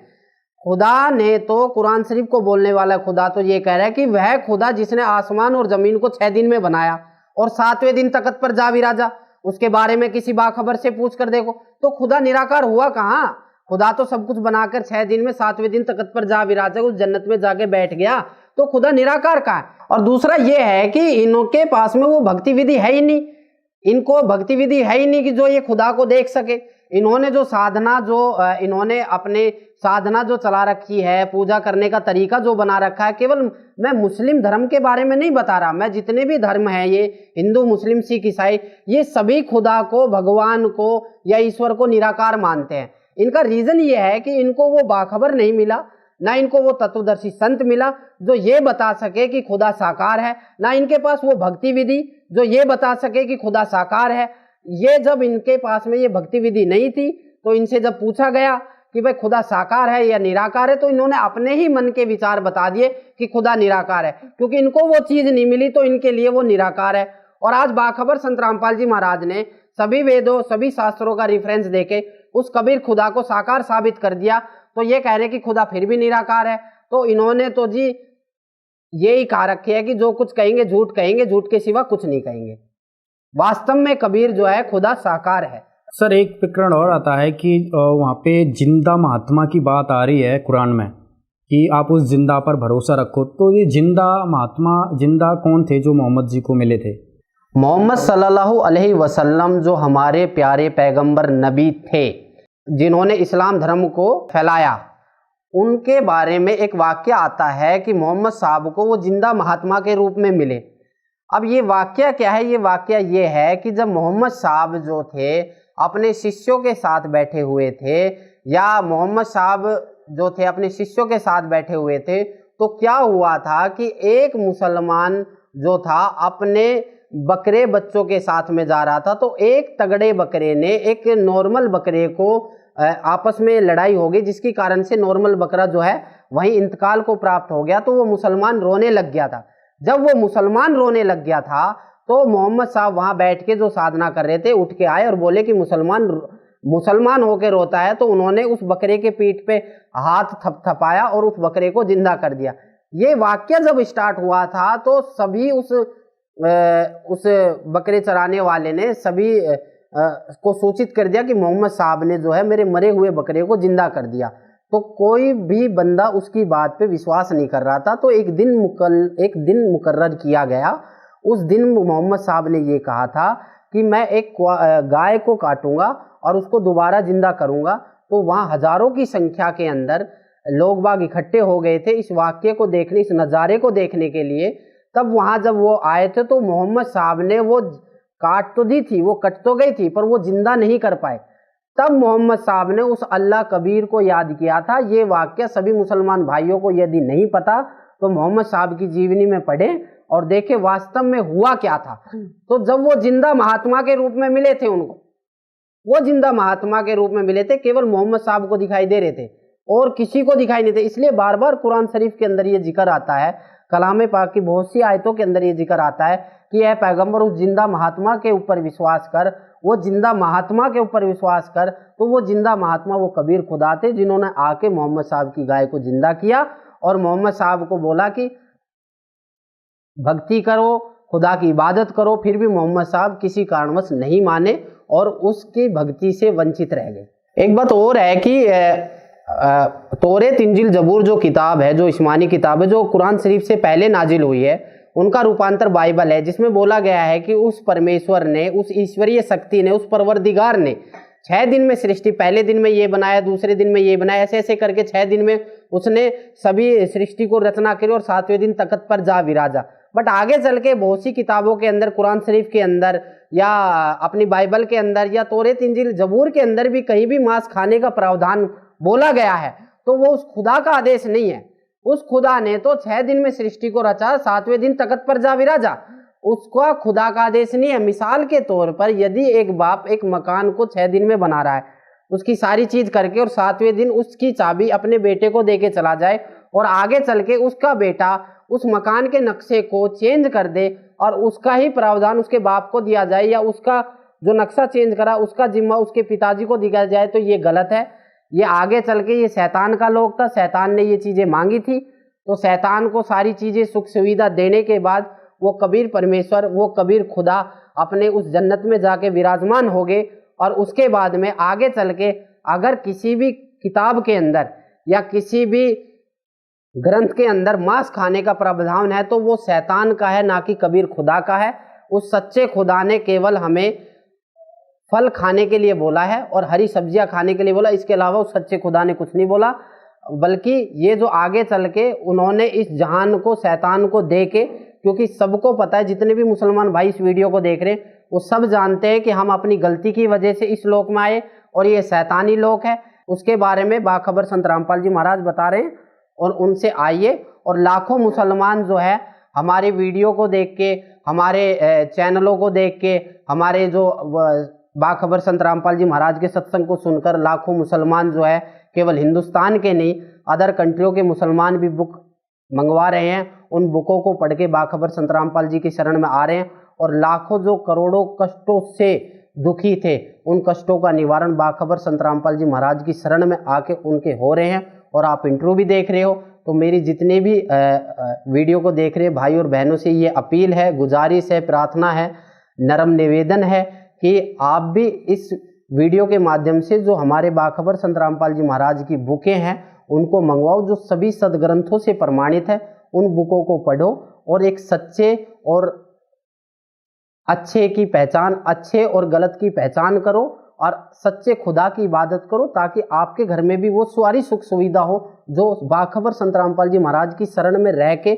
खुदा ने तो कुरान शरीफ को बोलने वाला खुदा तो ये कह रहा है कि वह खुदा जिसने आसमान और जमीन को 6 दिन में बनाया और 7वें दिन तख्त पर जा विराजा, उसके बारे में किसी बाखबर से पूछ कर देखो, तो खुदा निराकार हुआ कहाँ? खुदा तो सब कुछ बनाकर 6 दिन में 7वें दिन तख्त पर जा विराजा, उस जन्नत में जाके बैठ गया, तो खुदा निराकार कहाँ है? और दूसरा ये है कि इनके पास में वो भक्ति विधि है ही नहीं, इनको भक्ति विधि है ही नहीं कि जो ये खुदा को देख सके। इन्होंने जो साधना इन्होंने अपने साधना जो चला रखी है, पूजा करने का तरीका जो बना रखा है, केवल मैं मुस्लिम धर्म के बारे में नहीं बता रहा, मैं जितने भी धर्म हैं, ये हिंदू, मुस्लिम, सिख, ईसाई, ये सभी खुदा को, भगवान को या ईश्वर को निराकार मानते हैं। इनका रीजन ये है कि इनको वो बाखबर नहीं मिला, ना इनको वो तत्वदर्शी संत मिला जो ये बता सके कि खुदा साकार है, ना इनके पास वो भक्ति विधि जो ये बता सके कि खुदा साकार है। ये जब इनके पास में ये भक्ति विधि नहीं थी, तो इनसे जब पूछा गया कि भाई खुदा साकार है या निराकार है, तो इन्होंने अपने ही मन के विचार बता दिए कि खुदा निराकार है, क्योंकि इनको वो चीज नहीं मिली तो इनके लिए वो निराकार है। और आज बाखबर संत रामपाल जी महाराज ने सभी वेदों, सभी शास्त्रों का रिफरेंस देके उस कबीर खुदा को साकार साबित कर दिया, तो ये कह रहे कि खुदा फिर भी निराकार है। तो इन्होंने तो जी यही कहा रखे है कि जो कुछ कहेंगे कहेंगे, झूठ के सिवा कुछ नहीं कहेंगे। वास्तव में कबीर जो है खुदा साकार है। सर, एक प्रकरण और आता है कि वहाँ पे जिंदा महात्मा की बात आ रही है कुरान में कि आप उस जिंदा पर भरोसा रखो, तो ये जिंदा महात्मा, जिंदा कौन थे जो मोहम्मद जी को मिले थे? मोहम्मद सल्लल्लाहु अलैहि वसल्लम जो हमारे प्यारे पैगंबर नबी थे, जिन्होंने इस्लाम धर्म को फैलाया, उनके बारे में एक वाक्य आता है कि मोहम्मद साहब को वो जिंदा महात्मा के रूप में मिले। अब ये वाक्य क्या है? ये वाक्य ये है कि जब मोहम्मद साहब जो थे अपने शिष्यों के साथ बैठे हुए थे, या मोहम्मद साहब जो थे अपने शिष्यों के साथ बैठे हुए थे, तो क्या हुआ था कि एक मुसलमान जो था अपने बकरे बच्चों के साथ में जा रहा था, तो एक तगड़े बकरे ने एक नॉर्मल बकरे को आपस में लड़ाई हो गई, जिसकी कारण से नॉर्मल बकरा जो है वहीं इंतकाल को प्राप्त हो गया। तो वो मुसलमान रोने लग गया था। जब वो मुसलमान रोने लग गया था तो मोहम्मद साहब वहां बैठ के जो साधना कर रहे थे उठ के आए और बोले कि मुसलमान होके रोता है, तो उन्होंने उस बकरे के पीठ पे हाथ थपथपाया और उस बकरे को जिंदा कर दिया। ये वाक्य जब स्टार्ट हुआ था तो सभी उस बकरे चराने वाले ने सभी को सूचित कर दिया कि मोहम्मद साहब ने जो है मेरे मरे हुए बकरे को जिंदा कर दिया। तो कोई भी बंदा उसकी बात पे विश्वास नहीं कर रहा था। तो एक दिन मुकर्रर किया गया। उस दिन मोहम्मद साहब ने ये कहा था कि मैं एक गाय को काटूंगा और उसको दोबारा जिंदा करूंगा। तो वहाँ हजारों की संख्या के अंदर लोग बाग इकट्ठे हो गए थे इस वाक्य को देखने, इस नज़ारे को देखने के लिए। तब वहाँ जब वो आए थे तो मोहम्मद साहब ने वो काट तो दी थी, वो कट तो गई थी, पर वो जिंदा नहीं कर पाए। तब मोहम्मद साहब ने उस अल्लाह कबीर को याद किया था। ये वाक्य सभी मुसलमान भाइयों को यदि नहीं पता तो मोहम्मद साहब की जीवनी में पढ़ें और देखें वास्तव में हुआ क्या था। तो जब वो जिंदा महात्मा के रूप में मिले थे, वो जिंदा महात्मा के रूप में मिले थे, केवल मोहम्मद साहब को दिखाई दे रहे थे और किसी को दिखाई नहीं थे। इसलिए बार बार कुरान शरीफ के अंदर ये जिक्र आता है, कलाम पाक की बहुत सी आयतों के अंदर ये जिक्र आता है कि ऐ पैगंबर उस जिंदा महात्मा के ऊपर विश्वास कर, वो जिंदा महात्मा के ऊपर विश्वास कर। तो वो जिंदा महात्मा वो कबीर खुदा थे जिन्होंने आके मोहम्मद साहब की गाय को जिंदा किया और मोहम्मद साहब को बोला कि भक्ति करो, खुदा की इबादत करो। फिर भी मोहम्मद साहब किसी कारणवश नहीं माने और उसकी भक्ति से वंचित रह गए। एक बात और है कि तौरात, इंजील, जबूर जो किताब है, जो इस्मानी किताब है, जो कुरान शरीफ से पहले नाजिल हुई है, उनका रूपांतर बाइबल है, जिसमें बोला गया है कि उस परमेश्वर ने, उस ईश्वरीय शक्ति ने, उस परवरदिगार ने 6 दिन में सृष्टि, पहले दिन में ये बनाया, दूसरे दिन में ये बनाया, ऐसे ऐसे करके 6 दिन में उसने सभी सृष्टि को रचना करी और 7वें दिन तख्त पर जा विराजा। बट आगे चल के बहुत सी किताबों के अंदर, कुरान शरीफ के अंदर या अपनी बाइबल के अंदर या तौरात, इंजील, जबूर के अंदर भी कहीं भी मांस खाने का प्रावधान बोला गया है तो वो उस खुदा का आदेश नहीं है। उस खुदा ने तो 6 दिन में सृष्टि को रचा, 7वें दिन तख्त पर जा विराजा, उसका खुदा का आदेश नहीं है। मिसाल के तौर पर यदि एक बाप एक मकान को 6 दिन में बना रहा है, उसकी सारी चीज करके, और 7वें दिन उसकी चाबी अपने बेटे को देके चला जाए और आगे चल के उसका बेटा उस मकान के नक्शे को चेंज कर दे और उसका ही प्रावधान उसके बाप को दिया जाए, या उसका जो नक्शा चेंज करा उसका जिम्मा उसके पिताजी को दिया जाए, तो ये गलत है। ये आगे चल के ये शैतान का लोग था, शैतान ने ये चीजें मांगी थी, तो शैतान को सारी चीजें सुख सुविधा देने के बाद वो कबीर परमेश्वर, वो कबीर खुदा अपने उस जन्नत में जाके विराजमान हो गए। और उसके बाद में आगे चल के अगर किसी भी किताब के अंदर या किसी भी ग्रंथ के अंदर मांस खाने का प्रावधान है तो वो शैतान का है, ना कि कबीर खुदा का है। उस सच्चे खुदा ने केवल हमें फल खाने के लिए बोला है और हरी सब्जियां खाने के लिए बोला, इसके अलावा उस सच्चे खुदा ने कुछ नहीं बोला। बल्कि ये जो आगे चल के उन्होंने इस जहान को शैतान को दे के, क्योंकि सबको पता है, जितने भी मुसलमान भाई इस वीडियो को देख रहे हैं वो सब जानते हैं कि हम अपनी गलती की वजह से इस लोक में आए और ये शैतानी लोक है। उसके बारे में बाखबर संत रामपाल जी महाराज बता रहे हैं और उनसे आइए। और लाखों मुसलमान जो है हमारे वीडियो को देख के, हमारे चैनलों को देख के, हमारे जो बाखबर संत रामपाल जी महाराज के सत्संग को सुनकर लाखों मुसलमान जो है, केवल हिंदुस्तान के नहीं अदर कंट्रियों के मुसलमान भी बुक मंगवा रहे हैं। उन बुकों को पढ़ के बाखबर संत रामपाल जी की शरण में आ रहे हैं और लाखों जो करोड़ों कष्टों से दुखी थे उन कष्टों का निवारण बाखबर संत रामपाल जी महाराज की शरण में आके उनके हो रहे हैं। और आप इंटरव्यू भी देख रहे हो, तो मेरी जितने भी वीडियो को देख रहे भाई और बहनों से ये अपील है, गुजारिश है, प्रार्थना है, नरम निवेदन है कि आप भी इस वीडियो के माध्यम से जो हमारे बाखबर संत रामपाल जी महाराज की बुकें हैं उनको मंगवाओ, जो सभी सदग्रंथों से प्रमाणित है। उन बुकों को पढ़ो और एक सच्चे और अच्छे की पहचान, अच्छे और गलत की पहचान करो और सच्चे खुदा की इबादत करो, ताकि आपके घर में भी वो सारी सुख सुविधा हो जो बाखबर संत रामपाल जी महाराज की शरण में रह के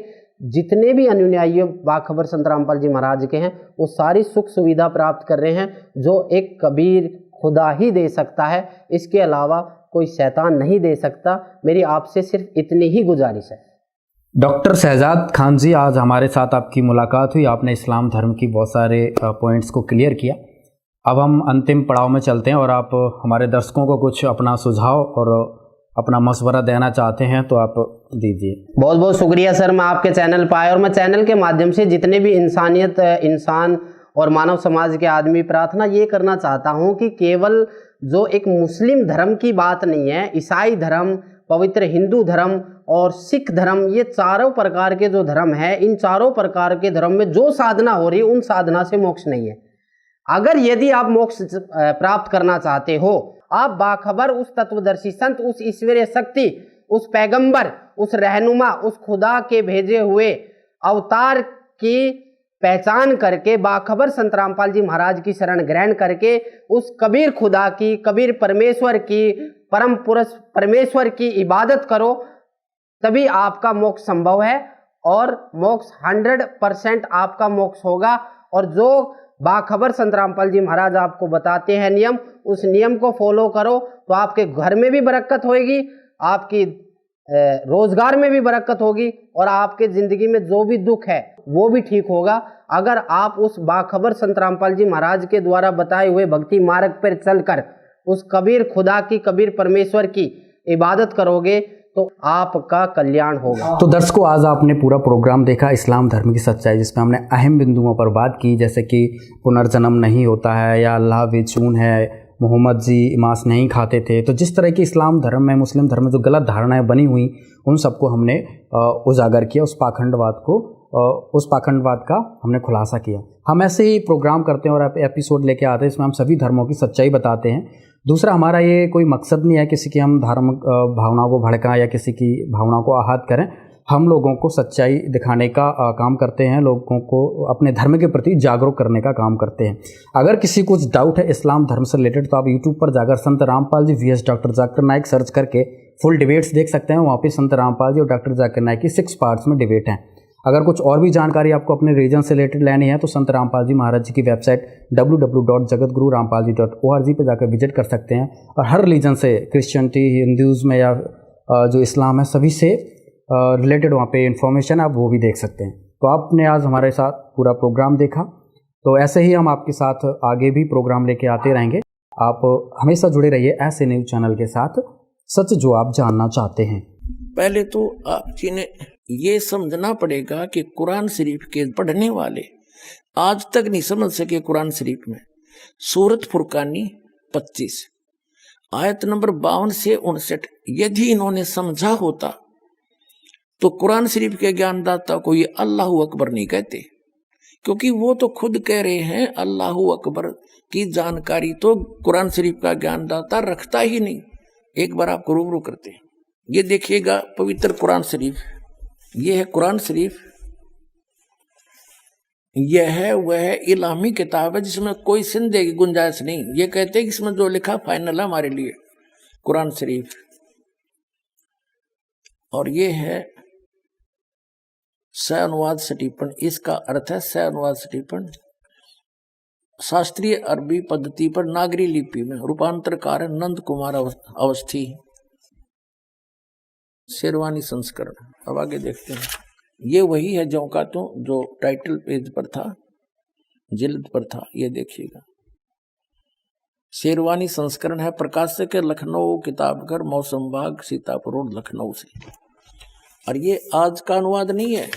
जितने भी अनुयायी बाखबर संत रामपाल जी महाराज के हैं वो सारी सुख सुविधा प्राप्त कर रहे हैं, जो एक कबीर खुदा ही दे सकता है। इसके अलावा कोई शैतान नहीं दे सकता। मेरी आपसे सिर्फ इतनी ही गुजारिश है। डॉक्टर शहजाद खान जी, आज हमारे साथ आपकी मुलाकात हुई, आपने इस्लाम धर्म की बहुत सारे पॉइंट्स को क्लियर किया। अब हम अंतिम पड़ाव में चलते हैं और आप हमारे दर्शकों को कुछ अपना सुझाव और अपना मशवरा देना चाहते हैं तो आप दीजिए। बहुत बहुत शुक्रिया सर, मैं आपके चैनल पर आया और मैं चैनल के माध्यम से जितने भी इंसान और मानव समाज के आदमी, प्रार्थना ये करना चाहता हूँ कि केवल जो एक मुस्लिम धर्म की बात नहीं है, ईसाई धर्म, पवित्र हिंदू धर्म और सिख धर्म, ये चारों प्रकार के जो धर्म है, इन चारों प्रकार के धर्म में जो साधना हो रही है उन साधना से मोक्ष नहीं है। अगर यदि आप मोक्ष प्राप्त करना चाहते हो, आप बाखबर उस तत्वदर्शी संत, उस ईश्वरीय शक्ति, उस पैगंबर, उस रहनुमा, उस खुदा के भेजे हुए अवतार की पहचान करके, बाखबर संत रामपाल जी महाराज की शरण ग्रहण करके, उस कबीर खुदा की, कबीर परमेश्वर की, परम पुरुष परमेश्वर की इबादत करो, तभी आपका मोक्ष संभव है और मोक्ष 100% आपका मोक्ष होगा। और जो बाखबर संत रामपाल जी महाराज आपको बताते हैं नियम, उस नियम को फॉलो करो तो आपके घर में भी बरकत होगी, आपकी रोजगार में भी बरकत होगी और आपके जिंदगी में जो भी दुख है वो भी ठीक होगा। अगर आप उस बाखबर संत रामपाल जी महाराज के द्वारा बताए हुए भक्ति मार्ग पर चलकर उस कबीर खुदा की, कबीर परमेश्वर की इबादत करोगे तो आपका कल्याण होगा। तो दर्शकों, आज आपने पूरा प्रोग्राम देखा इस्लाम धर्म की सच्चाई, जिसमें हमने अहम बिंदुओं पर बात की, जैसे कि पुनर्जन्म नहीं होता है या अल्लाह बेचून है, मोहम्मद जी मांस नहीं खाते थे। तो जिस तरह की इस्लाम धर्म में, मुस्लिम धर्म में जो गलत धारणाएं बनी हुई, उन सबको हमने उजागर किया, उस पाखंडवाद का हमने खुलासा किया। हम ऐसे ही प्रोग्राम करते हैं और एपिसोड लेके आते हैं, इसमें हम सभी धर्मों की सच्चाई बताते हैं। दूसरा, हमारा ये कोई मकसद नहीं है किसी की हम धार्मिक भावनाओं को भड़काएं या किसी की भावनाओं को आहत करें। हम लोगों को सच्चाई दिखाने का काम करते हैं, लोगों को अपने धर्म के प्रति जागरूक करने का काम करते हैं। अगर किसी को कुछ डाउट है इस्लाम धर्म से रिलेटेड तो आप यूट्यूब पर जाकर संत Rampal ji VS doctor Zakir Naik search करके फुल डिबेट्स देख सकते हैं। वहाँ पे संत रामपाल जी और डॉक्टर जाकिर नाइक की 6 पार्ट्स में डिबेट हैं। अगर कुछ और भी जानकारी आपको अपने रीजन से रिलेटेड लेनी है तो संत रामपाल जी महाराज जी की वेबसाइट www.jagatgururampalji.org पे जाकर विजिट कर सकते हैं। और हर रिलीजन से, क्रिश्चियनिटी, हिंदुज़म या जो इस्लाम है, सभी से रिलेटेड वहाँ पे इंफॉर्मेशन आप वो भी देख सकते हैं। तो आपने आज हमारे साथ पूरा प्रोग्राम देखा, तो ऐसे ही हम आपके साथ आगे भी प्रोग्राम लेके आते रहेंगे। आप हमेशा जुड़े रहिए ऐसे न्यूज़ चैनल के साथ, सच जो आप जानना चाहते हैं। पहले तो आप जी ने ये समझना पड़ेगा कि कुरान शरीफ के पढ़ने वाले आज तक नहीं समझ सके। कुरान शरीफ में सूरत फुरकानी 25 आयत नंबर 52 से 59 यदि इन्होंने समझा होता तो कुरान शरीफ के ज्ञानदाता को ये अल्लाह अकबर नहीं कहते, क्योंकि वो तो खुद कह रहे हैं अल्लाह अकबर की जानकारी तो कुरान शरीफ का ज्ञानदाता रखता ही नहीं। एक बार आपको रूबरू करते हैं, ये देखिएगा पवित्र कुरान शरीफ, ये है कुरान शरीफ, यह है वह इलामी किताब है जिसमें कोई संदेह की गुंजाइश नहीं। ये कहते हैं कि इसमें जो लिखा फाइनल है हमारे लिए, कुरान शरीफ। और ये है सह अनुवाद सटीपन, इसका अर्थ है सह अनुवाद सटीपन, शास्त्रीय अरबी पद्धति पर नागरी लिपि में रूपांतरकार है नंद कुमार अवस्थी, शेरवानी संस्करण। अब आगे देखते हैं, ये वही है जो का तो जो टाइटल पेज पर था, जिल्द पर था, ये देखिएगा शेरवानी संस्करण है, प्रकाशक है लखनऊ किताबघर, मौसम बाग, सीतापुर रोड, लखनऊ से। और ये आज का अनुवाद नहीं है,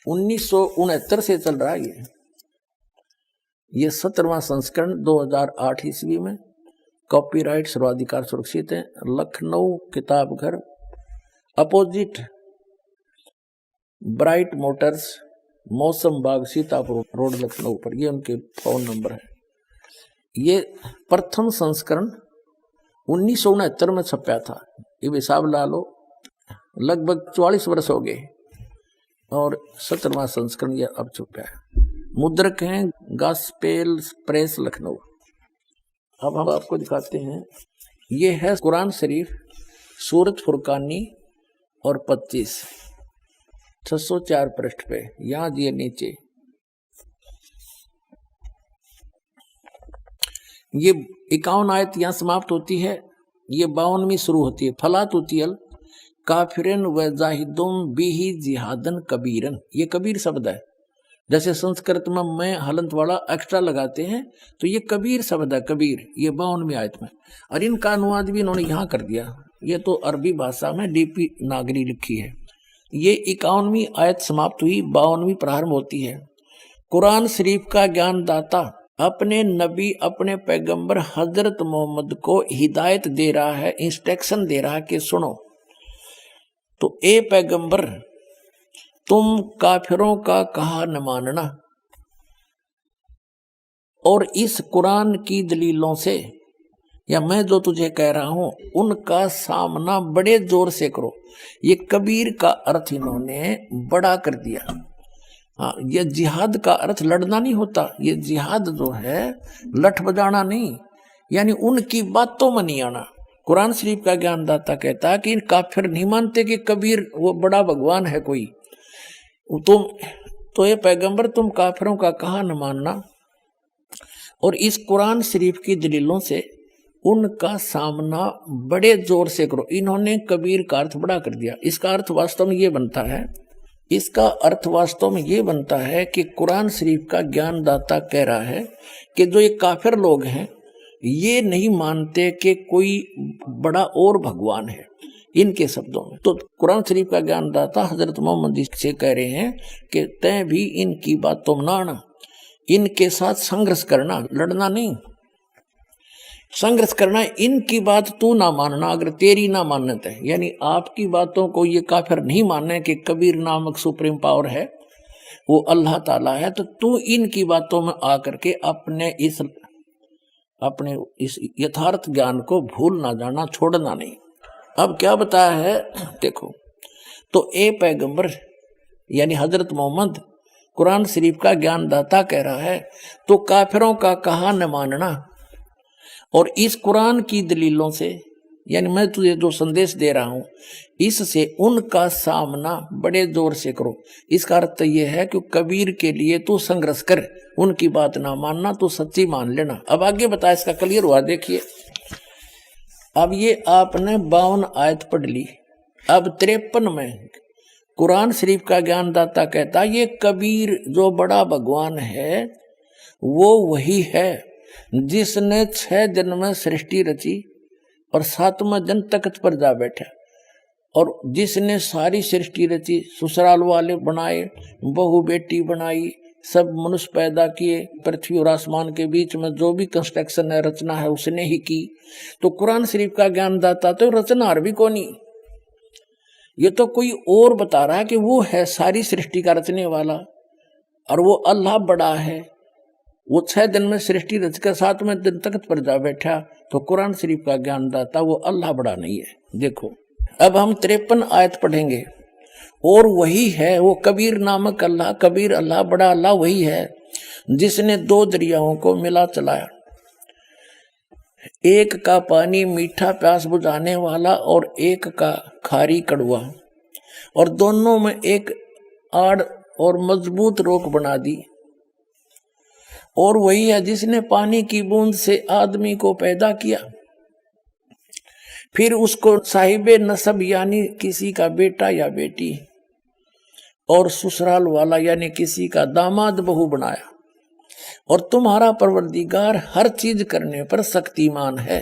1969 से चल रहा है ये 17वां संस्करण 2008 ईस्वी में, कॉपीराइट सर्वाधिकार सुरक्षित है, Lucknow Kitabghar, opposite bright Motors, मौसम बाग, सीतापुर रोड, लखनऊ पर। ये उनके फोन नंबर है। ये प्रथम संस्करण 1969 में छपा था, ये हिसाब ला लो, लगभग 44 वर्ष हो गए। और 17वां संस्करण ये अब छपा है। मुद्रक हैं गॉस्पेल प्रेस, लखनऊ। अब हम आपको दिखाते हैं, ये है कुरान शरीफ सूरत फुरकानी और 25 604 पृष्ठ पे, यहाँ दिए नीचे। ये 51 आयत यहाँ समाप्त होती है, ये 52वीं शुरू होती है। फलात उतियल काफिरन व जाहिदुम बिही जिहादन कबीरन, ये कबीर शब्द है। जैसे संस्कृत में मैं हलंत वाला एक्स्ट्रा लगाते हैं, तो ये कबीर शब्द है, कबीर, ये 52वीं आयत में, और इनका अनुवाद भी इन्होंने यहाँ कर दिया। ये तो अरबी भाषा में डीपी नागरी लिखी है। ये 51वीं आयत समाप्त हुई, 52वीं प्रारंभ होती है। कुरान शरीफ का ज्ञानदाता अपने नबी, अपने पैगंबर हजरत मोहम्मद को हिदायत दे रहा है, इंस्ट्रक्शन दे रहा है कि सुनो, तो ए पैगंबर, तुम काफिरों का कहा न मानना, और इस कुरान की दलीलों से, या मैं जो तुझे कह रहा हूं, उनका सामना बड़े जोर से करो। ये कबीर का अर्थ इन्होंने बड़ा कर दिया। हाँ, ये जिहाद का अर्थ लड़ना नहीं होता, ये जिहाद जो है लठ बजाना नहीं, यानी उनकी बातों में नहीं आना। कुरान शरीफ का ज्ञानदाता कहता है कि इन काफिर नहीं मानते कि कबीर वो बड़ा भगवान है कोई, तुम तो ये पैगंबर तुम काफिरों का कहा न मानना, और इस कुरान शरीफ की दलीलों से उनका सामना बड़े जोर से करो। इन्होंने कबीर का अर्थ बड़ा कर दिया। इसका अर्थ वास्तव में ये बनता है, इसका अर्थ वास्तव में ये बनता है कि कुरान शरीफ का ज्ञानदाता कह रहा है कि जो ये काफिर लोग हैं ये नहीं मानते कि कोई बड़ा और भगवान है, इनके शब्दों में। तो कुरान शरीफ का ज्ञानदाता हजरत मोहम्मद जी से कह रहे हैं कि तय भी इनकी बातों में ना आना, इनके साथ संघर्ष करना, लड़ना नहीं, संघर्ष करना, इनकी बात तू ना मानना अगर तेरी ना मान्यत है, यानी आपकी बातों को ये काफिर नहीं मानने कि कबीर नामक सुप्रीम पावर है, वो अल्लाह ताला है, तो तू इनकी बातों में आकर के अपने इस यथार्थ ज्ञान को भूल ना जाना, छोड़ना नहीं। अब क्या बताया है देखो, तो ए पैगंबर यानी हजरत मोहम्मद कुरान शरीफ का ज्ञानदाता कह रहा है, तो काफिरों का कहा न मानना, और इस कुरान की दलीलों से, यानी मैं तुझे जो संदेश दे रहा हूं, इससे उनका सामना बड़े जोर से करो। इसका अर्थ यह है कि कबीर के लिए तू संघर्ष कर, उनकी बात ना मानना, तू सच्ची मान लेना। अब आगे बता, इसका क्लियर हुआ, देखिए। अब ये आपने 52 आयत पढ़ ली। अब 53 में कुरान शरीफ का ज्ञानदाता कहता ये कबीर जो बड़ा भगवान है वो वही है जिसने 6 दिन में सृष्टि रची और 7वें दिन तख्त पर जा बैठा, और जिसने सारी सृष्टि रची, ससुराल वाले बनाए, बहू बेटी बनाई, सब मनुष्य पैदा किए, पृथ्वी और आसमान के बीच में जो भी कंस्ट्रक्शन है, रचना है, उसने ही की। तो कुरान शरीफ का ज्ञानदाता तो रचनार भी कौन, ये तो कोई और बता रहा है कि वो है सारी सृष्टि का रचने वाला, और वो अल्लाह बड़ा है, वो 6 दिन में सृष्टि रचकर 7वें दिन तख्त पर जा बैठा। तो कुरान शरीफ का ज्ञानदाता वो अल्लाह बड़ा नहीं है। देखो अब हम 53 आयत पढ़ेंगे, और वही है वो कबीर नामक अल्लाह, कबीर अल्लाह, बड़ा अल्लाह वही है जिसने 2 दरियाओं को मिला चलाया, एक का पानी मीठा प्यास बुझाने वाला और एक का खारी कड़वा, और दोनों में एक आड़ और मजबूत रोक बना दी। और वही है जिसने पानी की बूंद से आदमी को पैदा किया, फिर उसको साहिबे नसब यानी किसी का बेटा या बेटी, और ससुराल वाला यानी किसी का दामाद बहू बनाया, और तुम्हारा परवरदिगार हर चीज करने पर शक्तिमान है।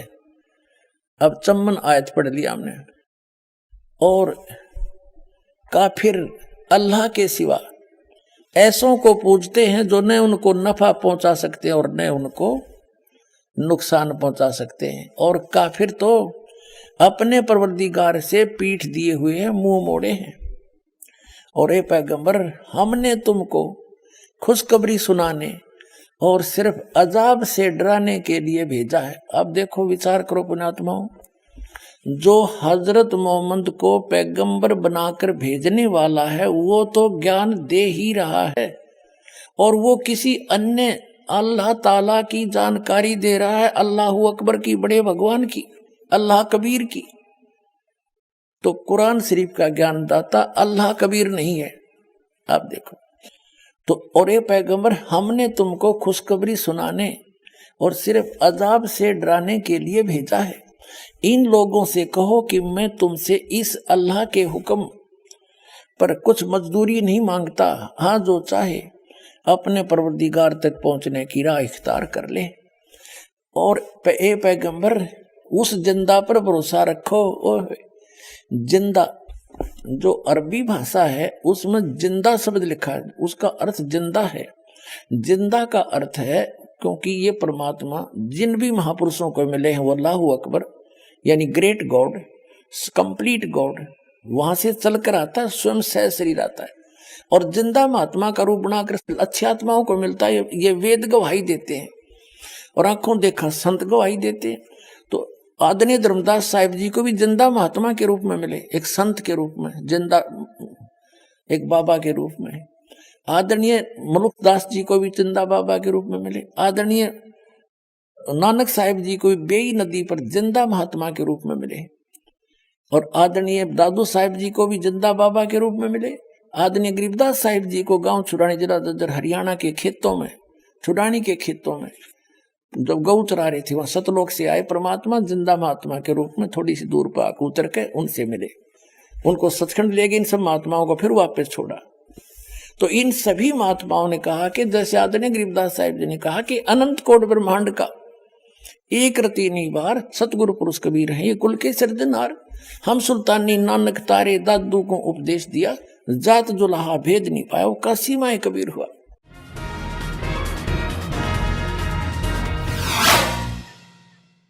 अब 54 आयत पढ़ लिया हमने। और काफिर अल्लाह के सिवा ऐसों को पूजते हैं जो न उनको नफा पहुंचा सकते और न उनको नुकसान पहुंचा सकते हैं, और काफिर तो अपने परवरदिगार से पीठ दिए हुए हैं, मुंह मोड़े हैं। और ए पैगंबर, हमने तुमको खुशखबरी सुनाने और सिर्फ अजाब से डराने के लिए भेजा है। अब देखो, विचार करो पुण्यात्माओं, जो हजरत मोहम्मद को पैगंबर बनाकर भेजने वाला है वो तो ज्ञान दे ही रहा है, और वो किसी अन्य अल्लाह ताला की जानकारी दे रहा है, अल्लाह अकबर की, बड़े भगवान की, अल्लाह कबीर की। तो कुरान शरीफ का ज्ञानदाता अल्लाह कबीर नहीं है। आप देखो तो, और ये पैगंबर, हमने तुमको खुशखबरी सुनाने और सिर्फ अजाब से डराने के लिए भेजा है। इन लोगों से कहो कि मैं तुमसे इस अल्लाह के हुक्म पर कुछ मजदूरी नहीं मांगता, हाँ जो चाहे अपने परवरदिगार तक पहुंचने की राह इख्तियार कर ले। और ए पैगंबर उस जिंदा पर भरोसा रखो। और जिंदा जो अरबी भाषा है उसमें जिंदा शब्द लिखा है, उसका अर्थ जिंदा है। जिंदा का अर्थ है क्योंकि ये परमात्मा जिन भी महापुरुषों को मिले हैं वो अल्लाहु अकबर यानी ग्रेट गॉड, कंप्लीट गॉड, वहां से चलकर आता है, स्वयं सह शरीर आता है। और जिंदा महात्मा का रूप बनाकर अच्छी आत्माओं को मिलता है। ये वेद गवाही देते हैं और आंखों देखा संत गवाही देते हैं। तो आदरणीय धर्मदास साहिब जी को भी जिंदा महात्मा के रूप में मिले, एक संत के रूप में, जिंदा एक बाबा के रूप में। आदरणीय मलुकदास जी को भी जिंदा बाबा के रूप में मिले। आदरणीय नानक साहिब जी को भी बेई नदी पर जिंदा महात्मा के रूप में मिले। और आदरणीय दादू साहिब जी को भी जिंदा बाबा के रूप में मिले। आदरणीय गरीबदास साहिब जी को गांव छुड़ानी जिला दज्जर हरियाणा के खेतों में, छुड़ानी के खेतों में जब गऊ चरा रहे थे, वहां सतलोक से आए परमात्मा जिंदा महात्मा के रूप में थोड़ी सी दूर पर आकर उतर के उनसे मिले, उनको सचखंड ले गए। इन सब महात्माओं को फिर वापस छोड़ा। तो इन सभी महात्माओं ने कहा कि जैसे आदरणीय गरीबदास साहिब जी ने कहा कि अनंत कोट ब्रह्मांड का एक रति निबार सतगुरु पुरुष कबीर है, ये कुल के सिरजनहार। हम सुल्तानी नानक तारे दादू को उपदेश दिया, जात जो लहा भेद नहीं पाया, वो कासी माए कबीर हुआ।